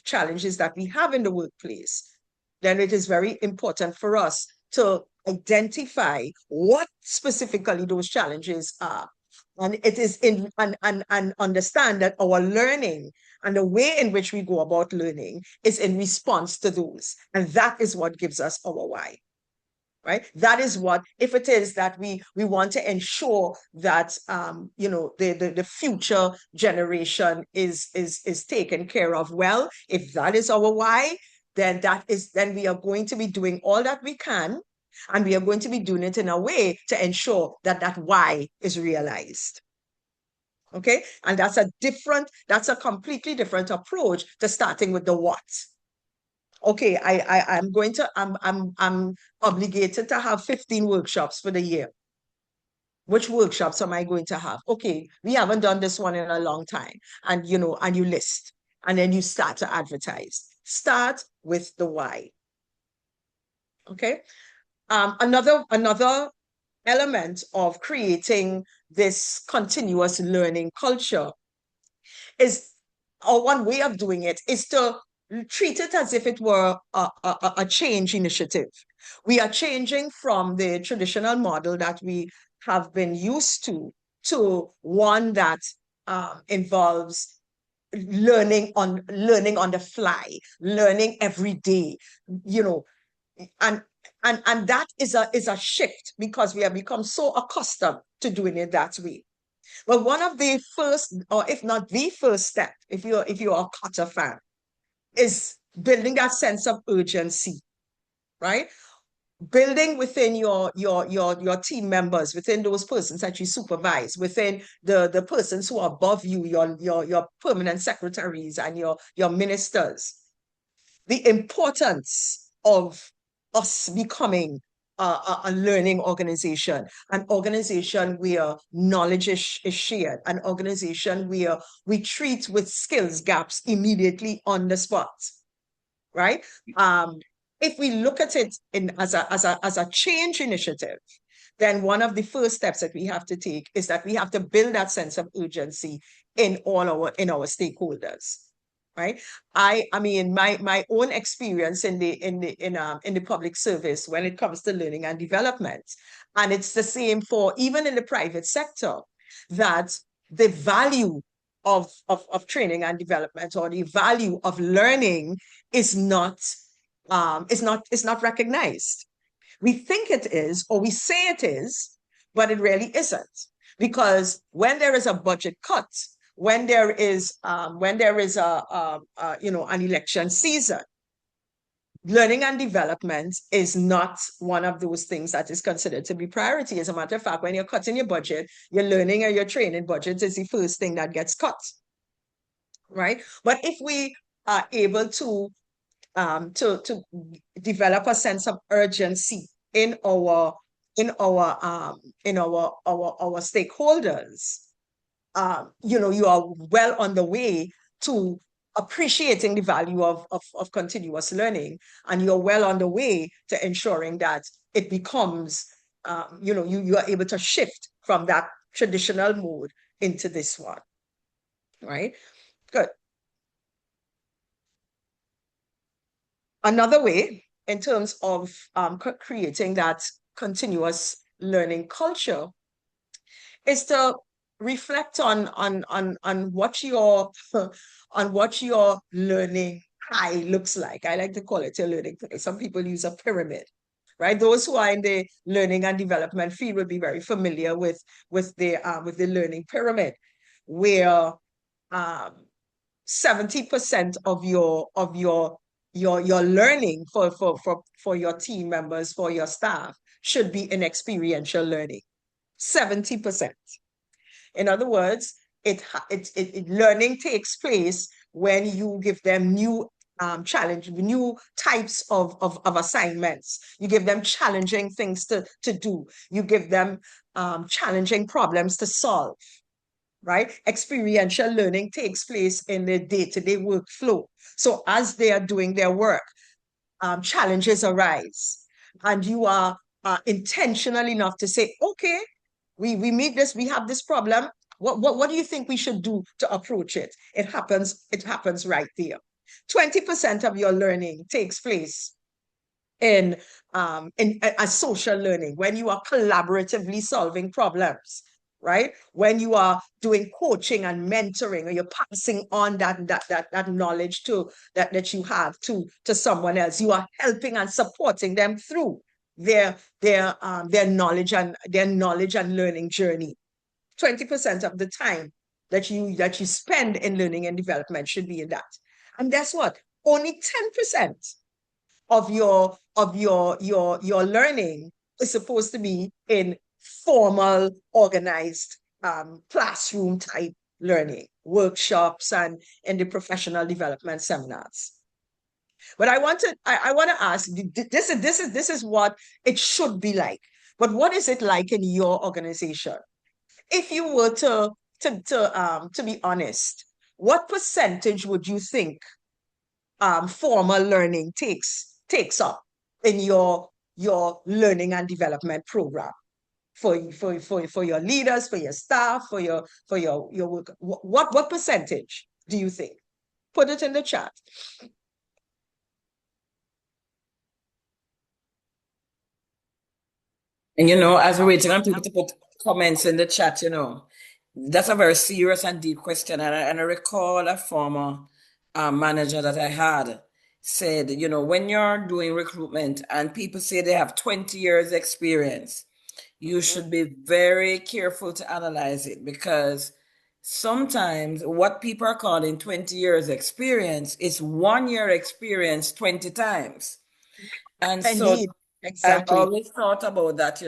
challenges that we have in the workplace, then it is very important for us to identify what specifically those challenges are. And it is and understand that our learning and the way in which we go about learning is in response to those. And that is what gives us our why. Right? That is what, if it is that we want to ensure that the future generation is taken care of well, if that is our why, then we are going to be doing all that we can, and we are going to be doing it in a way to ensure that that why is realized. Okay, and that's a completely different approach to starting with the what. Okay, I'm obligated to have 15 workshops for the year. Which workshops am I going to have? Okay, we haven't done this one in a long time. And you list, and then you start to advertise. Start with the why. Okay. Another element of creating this continuous learning culture is, or one way of doing it is to treat it as if it were a change initiative. We are changing from the traditional model that we have been used to one that involves learning on the fly, learning every day, and that is a shift, because we have become so accustomed to doing it that way. Well, one of the first, or if not the first step, if you're a Carter fan, is building that sense of urgency, right? Building within your team members, within those persons that you supervise, within the persons who are above you, your permanent secretaries and your ministers, the importance of us becoming a learning organization, an organization where knowledge is shared, an organization where we treat with skills gaps immediately on the spot, right? If we look at it as a change initiative, then one of the first steps that we have to take is that we have to build that sense of urgency in our stakeholders. Right. I mean, my own experience in the public service when it comes to learning and development, and it's the same for even in the private sector, that the value of training and development, or the value of learning is not recognized. We think it is, or we say it is, but it really isn't. Because when there is a budget cut, when there is an election season, learning and development is not one of those things that is considered to be priority. As a matter of fact, when you're cutting your budget, your learning or your training budget is the first thing that gets cut, right? But if we are able to develop a sense of urgency in our stakeholders, you are well on the way to appreciating the value of continuous learning, and you're well on the way to ensuring that it becomes, you are able to shift from that traditional mode into this one, right? Good. Another way in terms of creating that continuous learning culture is to reflect on what your on what your learning pie looks like. I like to call it a learning pie. Some people use a pyramid, right? Those who are in the learning and development field will be very familiar with the learning pyramid, where 70% of your learning for your team members, for your staff, should be in experiential learning. 70%. In other words, learning takes place when you give them new new types of assignments. You give them challenging things to do. You give them challenging problems to solve, right? Experiential learning takes place in the day-to-day workflow. So as they are doing their work, challenges arise, and you are intentional enough to say, okay, we meet this, we have this problem. What do you think we should do to approach it? It happens right there. 20% of your learning takes place in a social learning, when you are collaboratively solving problems, right? When you are doing coaching and mentoring, or you're passing on that knowledge that you have to someone else. You are helping and supporting them through their knowledge and learning journey. 20% of the time that you spend in learning and development should be in that. And guess what? Only 10% of your learning is supposed to be in formal, organized classroom type learning, workshops, and in the professional development seminars. But I want to ask, this is what it should be like. But what is it like in your organization? If you were to be honest, what percentage would you think formal learning takes up in your learning and development program for your leaders, for your staff, for your work? What percentage do you think? Put it in the chat. And as we're waiting on people to put comments in the chat, that's a very serious and deep question. And I recall a former manager that I had said, when you're doing recruitment and people say they have 20 years experience, you should be very careful to analyze it, because sometimes what people are calling 20 years experience is 1 year experience 20 times. And so Indeed, I've exactly. always thought about that,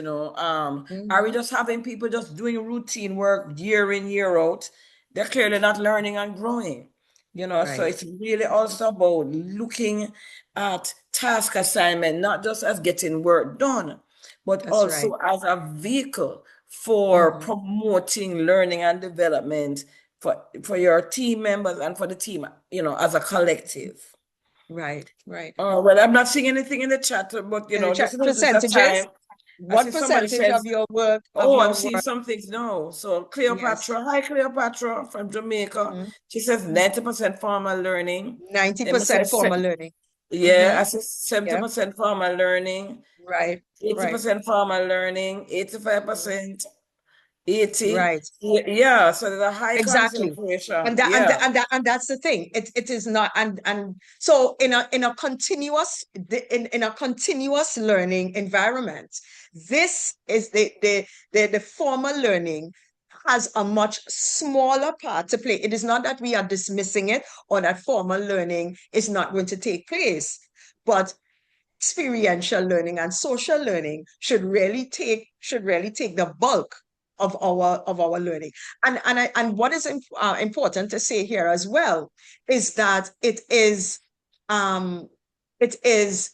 are we just having people just doing routine work year in, year out? They're clearly not learning and growing, so Right. it's really also about looking at task assignment, not just as getting work done, but That's right. also as a vehicle for promoting learning and development for your team members and for the team, as a collective. Right. Well, I'm not seeing anything in the chat, but just in the interest of Percentages? time, I What see somebody percentage of says, your work I'm seeing some things now. So Yes. Cleopatra, hi Cleopatra from Jamaica. She says 90% formal learning. Then I 90% said, formal learning? yeah, I said Yeah. 70% formal learning, Right. 80% formal learning, 85%. 80. Right. Yeah, so there's a high Exactly. concentration. And that and Yeah. that, and that and that's the thing. It is not, and so in a continuous in a continuous learning environment, this is the formal learning has a much smaller part to play. It is not that we are dismissing it or that formal learning is not going to take place, but experiential learning and social learning should really take the bulk of our learning. And what is important to say here as well is that um it is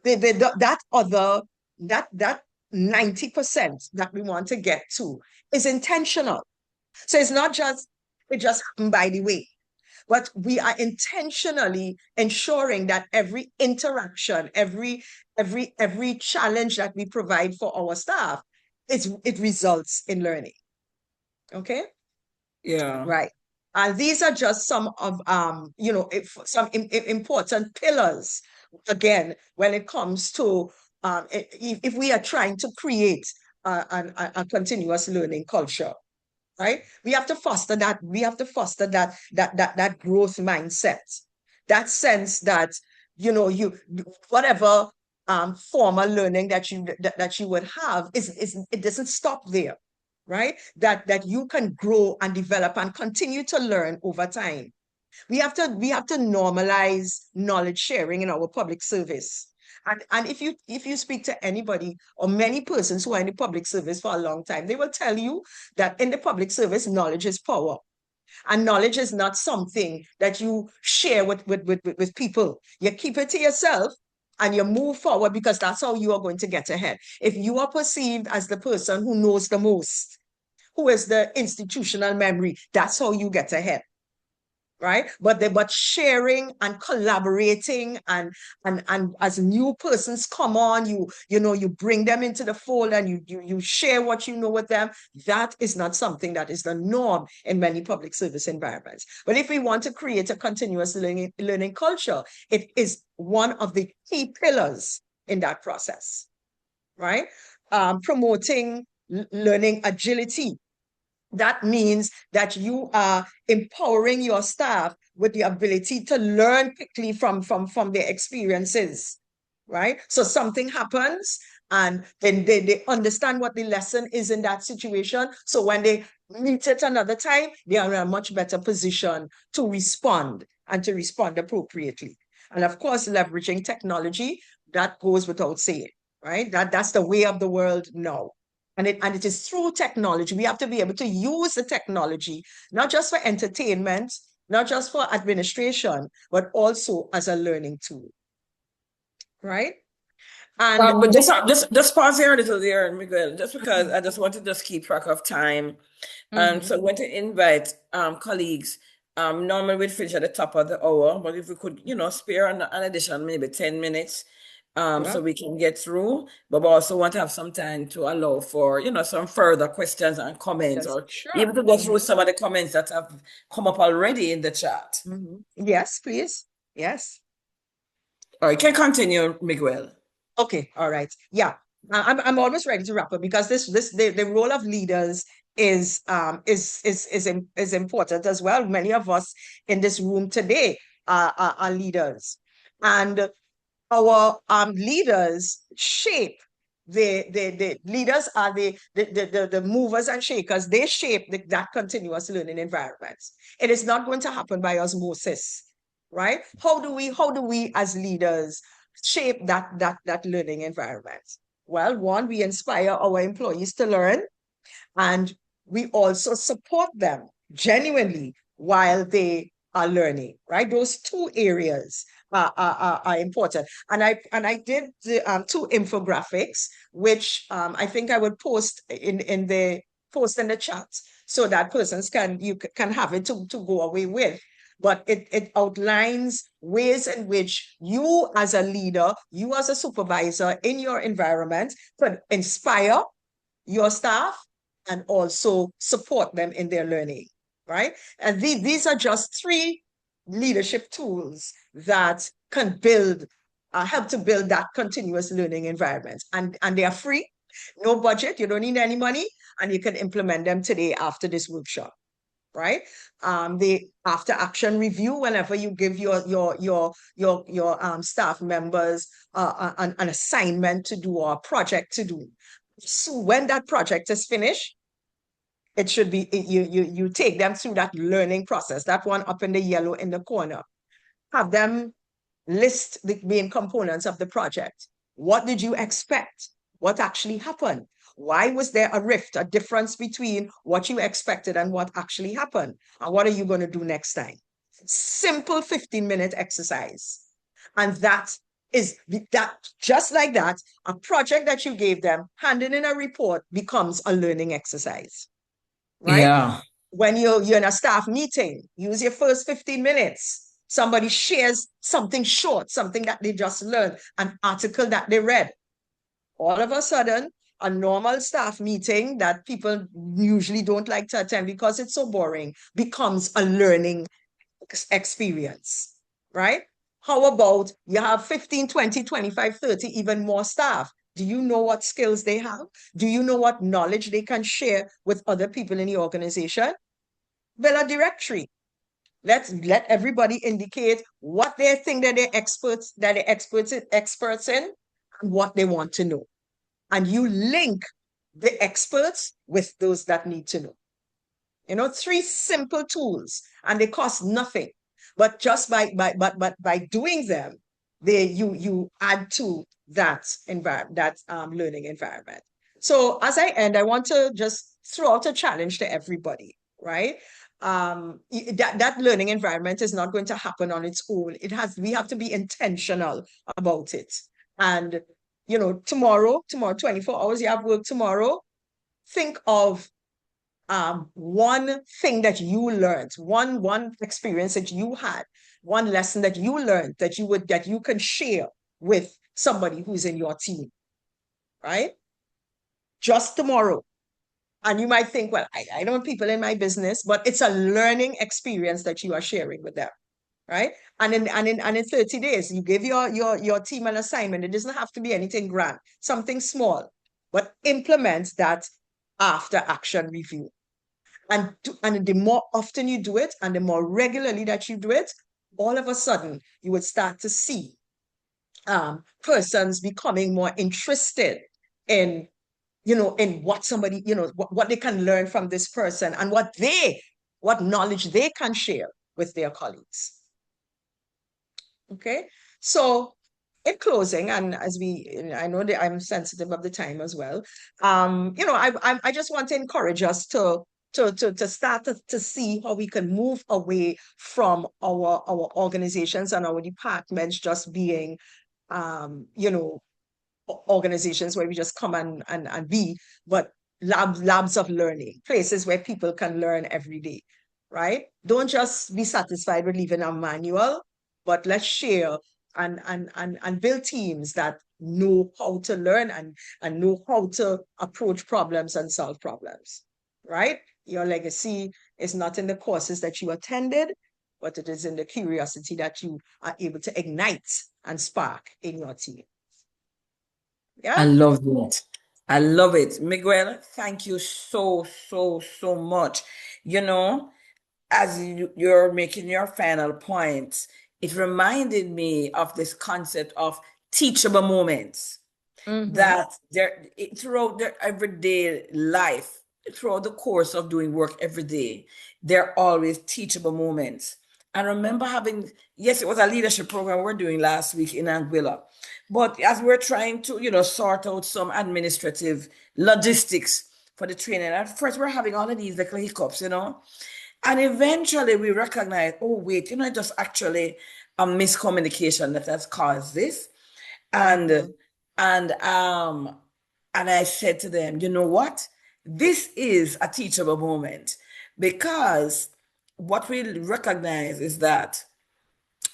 that other that 90% that we want to get to is intentional. So it's not just it just happened by the way, but we are intentionally ensuring that every interaction, every challenge that we provide for our staff, it results in learning. Okay. Yeah. Right. And these are just some of some important pillars. Again, when it comes to if we are trying to create a continuous learning culture, right? We have to foster that. We have to foster that growth mindset, that sense that you whatever formal learning that you would have is it doesn't stop there, right? That you can grow and develop and continue to learn over time. We have to normalize knowledge sharing in our public service. And if you speak to anybody or many persons who are in the public service for a long time, they will tell you that in the public service, knowledge is power. And knowledge is not something that you share with people. You keep it to yourself and you move forward because that's how you are going to get ahead. If you are perceived as the person who knows the most, who is the institutional memory, that's how you get ahead, right? But sharing and collaborating and as new persons come on, you bring them into the fold and you share what you know with them. That is not something that is the norm in many public service environments. But if we want to create a continuous learning culture, it is one of the key pillars in that process, right? Promoting learning agility, that means that you are empowering your staff with the ability to learn quickly from their experiences, right? So something happens and then they understand what the lesson is in that situation. So when they meet it another time, they are in a much better position to respond and to respond appropriately. And of course, leveraging technology, that goes without saying, right? That's the way of the world now. And it is through technology. We have to be able to use the technology, not just for entertainment, not just for administration, but also as a learning tool, right? And But just pause here a little there, Miguel, just because I just want to just keep track of time. So I'm going to invite colleagues. Normally we'd finish at the top of the hour, but if we could, spare an addition, maybe 10 minutes, yeah, so we can get through. But we also want to have some time to allow for, some further questions and comments, yes, or sure. even to go through some of the comments that have come up already in the chat. Yes, please. Yes. All right, can continue, Miguel. Okay, all right. Yeah. I'm almost ready to wrap up because the role of leaders is important as well. Many of us in this room today are leaders. And our leaders shape the leaders are the movers and shakers. They shape that continuous learning environment. It is not going to happen by osmosis, right? How do we as leaders shape that learning environment? Well, one, we inspire our employees to learn, and we also support them genuinely while they are learning, right? Those two areas are important. And I did the two infographics, which I think I would post in the chat so that persons can have it to go away with. But it outlines ways in which you as a leader, you as a supervisor in your environment could inspire your staff and also support them in their learning, right? And these are just three leadership tools that can help to build that continuous learning environment. And they are free, no budget, you don't need any money. and you can implement them today after this workshop, right? The after action review, whenever you give your staff members an assignment to do or a project to do. So when that project is finished, it should be you take them through that learning process, that one up in the yellow in the corner. Have them list the main components of the project. What did you expect? What actually happened? Why was there a rift, a difference between what you expected and what actually happened? And what are you going to do next time? Simple 15-minute exercise. And that just like that, a project that you gave them, handing in a report becomes a learning exercise, right? Yeah. When you're in a staff meeting, use your first 15 minutes. Somebody shares something short, something that they just learned, an article that they read. All of a sudden, a normal staff meeting that people usually don't like to attend because it's so boring becomes a learning experience, right? How about you have 15, 20, 25, 30, even more staff? Do you know what skills they have? Do you know what knowledge they can share with other people in the organization? Build a directory. Let everybody indicate what they think that they're experts in, and what they want to know. And you link the experts with those that need to know. 3 simple tools, and they cost nothing. But just by doing them, you add to that environment, that learning environment. So as I end, I want to just throw out a challenge to everybody, right? That learning environment is not going to happen on its own. We have to be intentional about it. And tomorrow, 24 hours, you have work tomorrow. Think of one thing that you learned, one experience that you had, one lesson that you learned that you can share with somebody who's in your team, right? Just tomorrow. And you might think, well, I don't want people in my business, but it's a learning experience that you are sharing with them, right? And in 30 days, you give your team an assignment. It doesn't have to be anything grand, something small, but implement that after action review. And the more often you do it and the more regularly that you do it, all of a sudden you would start to see persons becoming more interested in what somebody, what they can learn from this person and what knowledge they can share with their colleagues. Okay, so in closing, and I know that I'm sensitive of the time as well. I just want to encourage us to start to see how we can move away from our organizations and our departments just being, organizations where we just come and be, but labs of learning, places where people can learn every day, right? Don't just be satisfied with leaving a manual, but let's share and build teams that know how to learn and know how to approach problems and solve problems, right? Your legacy is not in the courses that you attended, but it is in the curiosity that you are able to ignite and spark in your team. I Yeah. love it. I love it. Miguel, thank you so, so, so much. As you're making your final points, it reminded me of this concept of teachable moments that throughout their everyday life, throughout the course of doing work every day, there are always teachable moments. I remember yes, it was a leadership program we're doing last week in Anguilla. But as we're trying to, sort out some administrative logistics for the training, at first we're having all of these little hiccups, and eventually we recognize, oh, wait, it's just actually a miscommunication that has caused this. And and I said to them, you know what? This is a teachable moment because what we recognize is that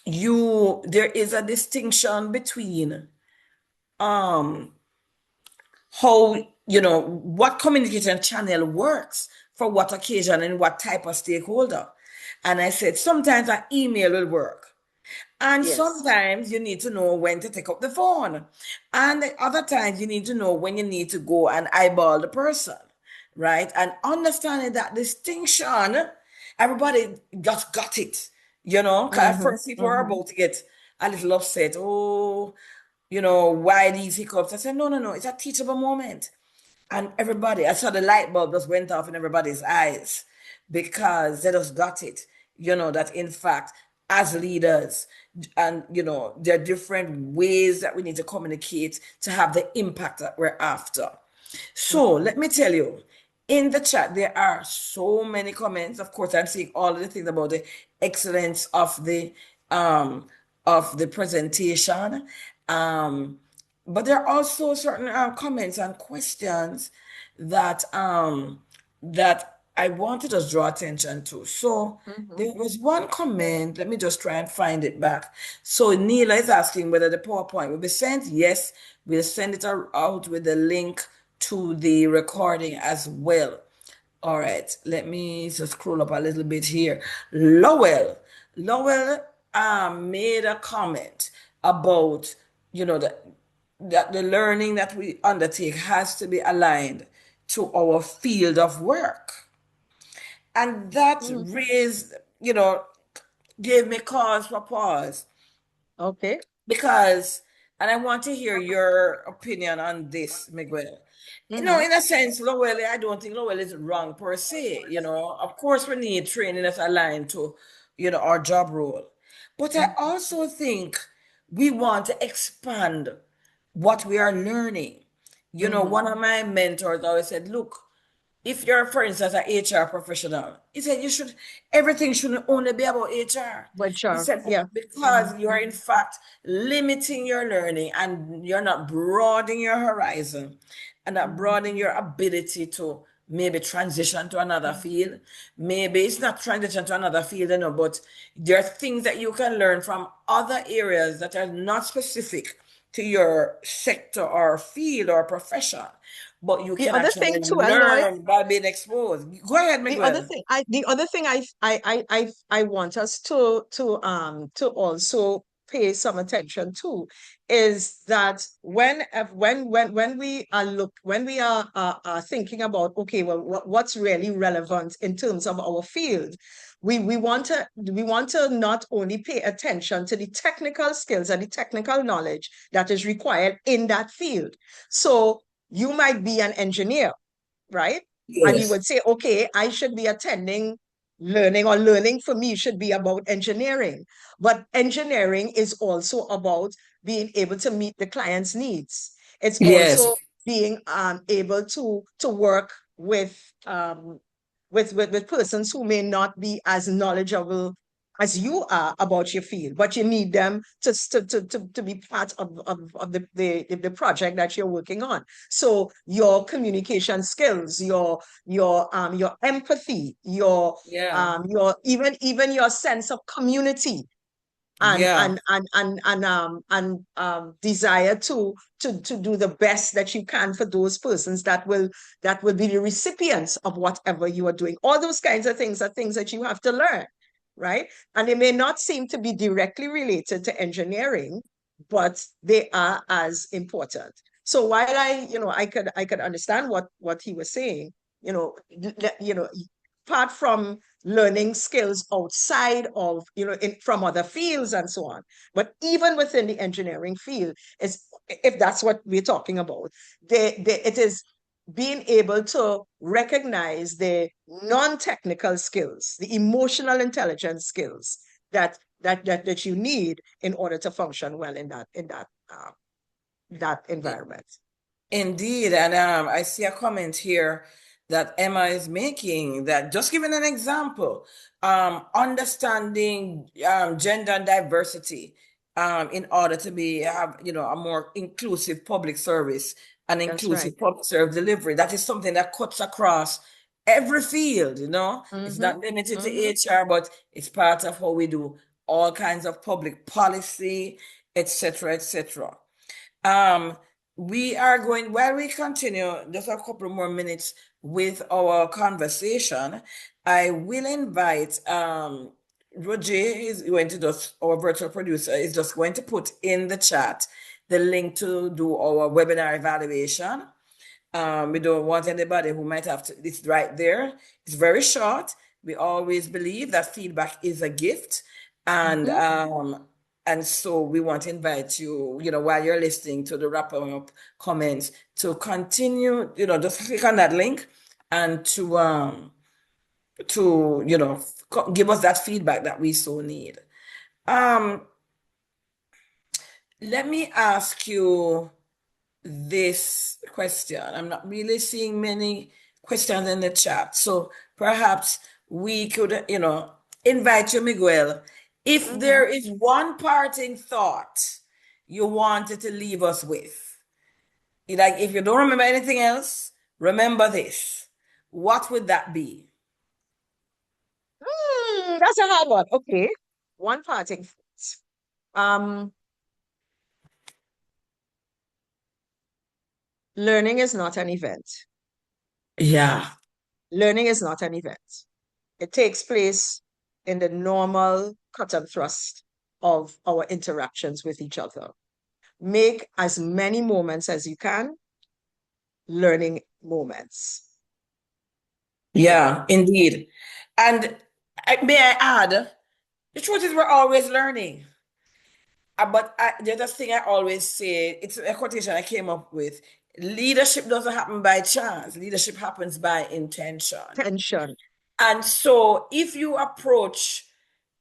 there is a distinction between um how what communication channel works for what occasion and what type of stakeholder. And I said sometimes an email will work. And Yes. sometimes you need to know when to take up the phone. And other times you need to know when you need to go and eyeball the person, right? And understanding that distinction, everybody just got it, you know, because at Mm-hmm. first people were Mm-hmm. about to get a little upset. Oh, you know, why these hiccups? I said, no, no, no, it's a teachable moment. And everybody, I saw the light bulb just went off in everybody's eyes because they just got it, you know, that in fact, as leaders, and you know, there are different ways that we need to communicate to have the impact that we're after. So Mm-hmm. let me tell you, in the chat, there are so many comments. Of course, I'm seeing all of the things about the excellence um of the presentation. Um, but there are also certain comments and questions that that I want to just draw attention to. So Mm-hmm. there was one comment. Let me just try and find it back. So Neela is asking whether the PowerPoint will be sent. Yes, we'll send it out with the link to the recording as well. All right, let me just scroll up a little bit here. Lowell made a comment about, you know, that the learning that we undertake has to be aligned to our field of work. And that Mm-hmm. raised, you know, gave me cause for pause Okay. because, and I want to hear your opinion on this, Miguel. You know, Mm-hmm. in a sense, Lowell, I don't think Lowell is wrong per se. You know, of course, we need training that's aligned to, you know, our job role. But I Mm-hmm. also think we want to expand what we are learning. You know, Mm-hmm. one of my mentors always said, look, if you're, for instance, an HR professional, he said you should, everything shouldn't only be about HR. But He sure. said Yeah. Mm-hmm. because you are in fact limiting your learning and you're not broadening your horizon and not Mm-hmm. broadening your ability to maybe transition to another field. Maybe it's not transition to another field, you know, but there are things that you can learn from other areas that are not specific to your sector or field or profession, but you The can other actually thing too, Aloy, learn by being exposed. Go ahead, Miguel. the other thing I want us to also pay some attention to is that when we are thinking about, okay, well, what's really relevant in terms of our field, we want to not only pay attention to the technical skills and the technical knowledge that is required in that field. So you might be an engineer, right? And you Yes. would say, okay, I should be attending learning, or learning for me should be about engineering. But engineering is also about being able to meet the client's needs. It's Yes. also being able to work with persons who may not be as knowledgeable as you are about your field, but you need them to be part of the project that you're working on. So your communication skills, your empathy, Yeah. your even your sense of community Yeah. and desire to do the best that you can for those persons that will be the recipients of whatever you are doing. All those kinds of things are things that you have to learn, right? And they may not seem to be directly related to engineering, but they are as important. So while I could understand what he was saying, you know, apart from learning skills outside of, from other fields and so on, but even within the engineering field, is if that's what we're talking about, it is being able to recognize the non-technical skills, the emotional intelligence skills that you need in order to function well in that environment. Indeed, and I see a comment here that Emma is making that just giving an example, understanding gender and diversity in order to be have you know a more inclusive public service and That's right. inclusive public service delivery. That is something that cuts across every field. You know, it's Mm-hmm. not limited to Mm-hmm. HR, but it's part of how we do all kinds of public policy, etc., etc. Um, we are going, while we continue, just a couple more minutes with our conversation, I will invite Roger is going to just, our virtual producer is just going to put in the chat the link to do our webinar evaluation. We don't want anybody who might have to, it's right there. It's very short. We always believe that feedback is a gift. And Mhm. and so we want to invite you, while you're listening to the wrap up comments, to continue, just click on that link and to give us that feedback that we so need. Um, Let me ask you this question. I'm not really seeing many questions in the chat. So perhaps we could, invite you, Miguel. If there Mhm. is one parting thought you wanted to leave us with, like if you don't remember anything else, remember this. What would that be? That's a hard one. Okay. One parting thought. Um, Learning is not an event. Yeah. Learning is not an event. It takes place in the normal cut and thrust of our interactions with each other. Make as many moments as you can, learning moments. Yeah, indeed. And may I add, the truth is we're always learning. The other thing I always say, it's a quotation I came up with. Leadership doesn't happen by chance. Leadership happens by intention. Tension. And so if you approach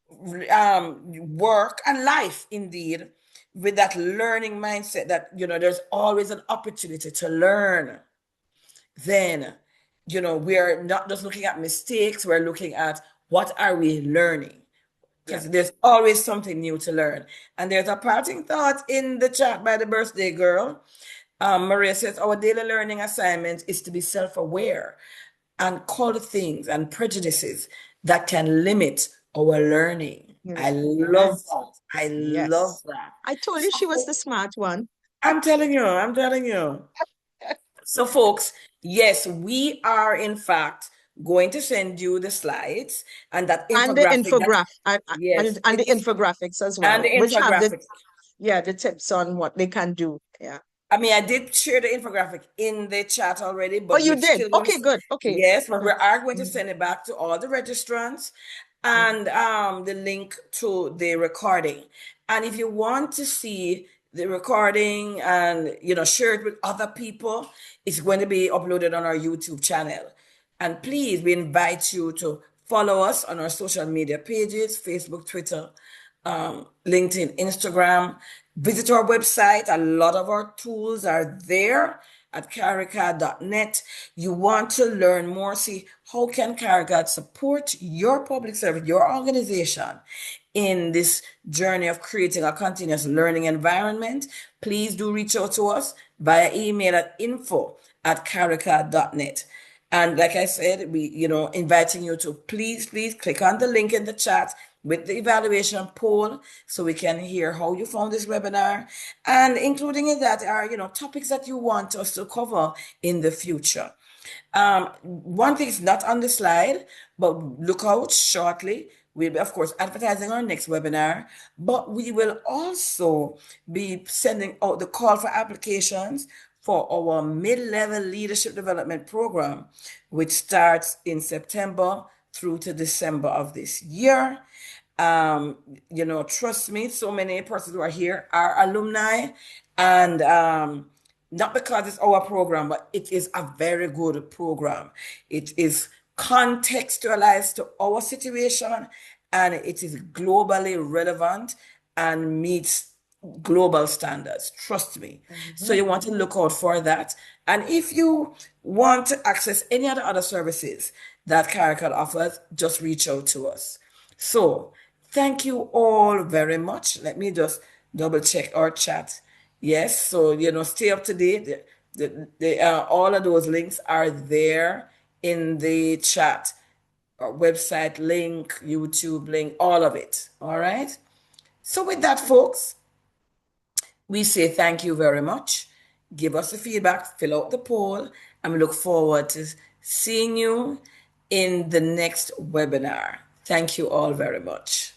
work and life indeed with that learning mindset that, there's always an opportunity to learn, then, we're not just looking at mistakes, we're looking at what are we learning? Yeah. Because there's always something new to learn. And there's a parting thought in the chat by the birthday girl. Maria says, our daily learning assignment is to be self-aware and call things and prejudices that can limit our learning. I love Yes. that. I love Yes. that. I told you So she was the smart one. I'm telling you. So, folks, yes, we are in fact going to send you the slides and that And the infographic that, infograph yes, and the infographics as and well, the which have infographic. the tips on what they can do. Yeah. I mean, I did share the infographic in the chat already, Oh, but you we're did? still going Okay, to, good. Okay. yes, but we Mm, are going to mm, send it back to all the registrants mm. and the link to the recording. And if you want to see the recording and, share it with other people, it's going to be uploaded on our YouTube channel. And please, we invite you to follow us on our social media pages, Facebook, Twitter, LinkedIn, Instagram. Visit our website. A lot of our tools are there at CARICAD.net. You want to learn more, see how can CARICAD support your public service, your organization in this journey of creating a continuous learning environment. Please do reach out to us via email at info@caricad.net. And like I said, we, inviting you to please click on the link in the chat with the evaluation poll so we can hear how you found this webinar and including in that are, topics that you want us to cover in the future. One thing is not on the slide, but look out shortly. We'll be, of course, advertising our next webinar, but we will also be sending out the call for applications for our mid-level leadership development program, which starts in September through to December of this year. Um, trust me, so many persons who are here are alumni, and not because it's our program, but it is a very good program. It is contextualized to our situation, and it is globally relevant and meets global standards. Trust me. So Mhm. you want to look out for that. And if you want to access any other services that CARICAD offers, just reach out to us. So thank you all very much. Let me just double check our chat. Yes, so stay up to date. All of those links are there in the chat. Our website link, YouTube link, all of it. All right. So with that, folks, we say thank you very much. Give us the feedback, fill out the poll, and we look forward to seeing you in the next webinar. Thank you all very much.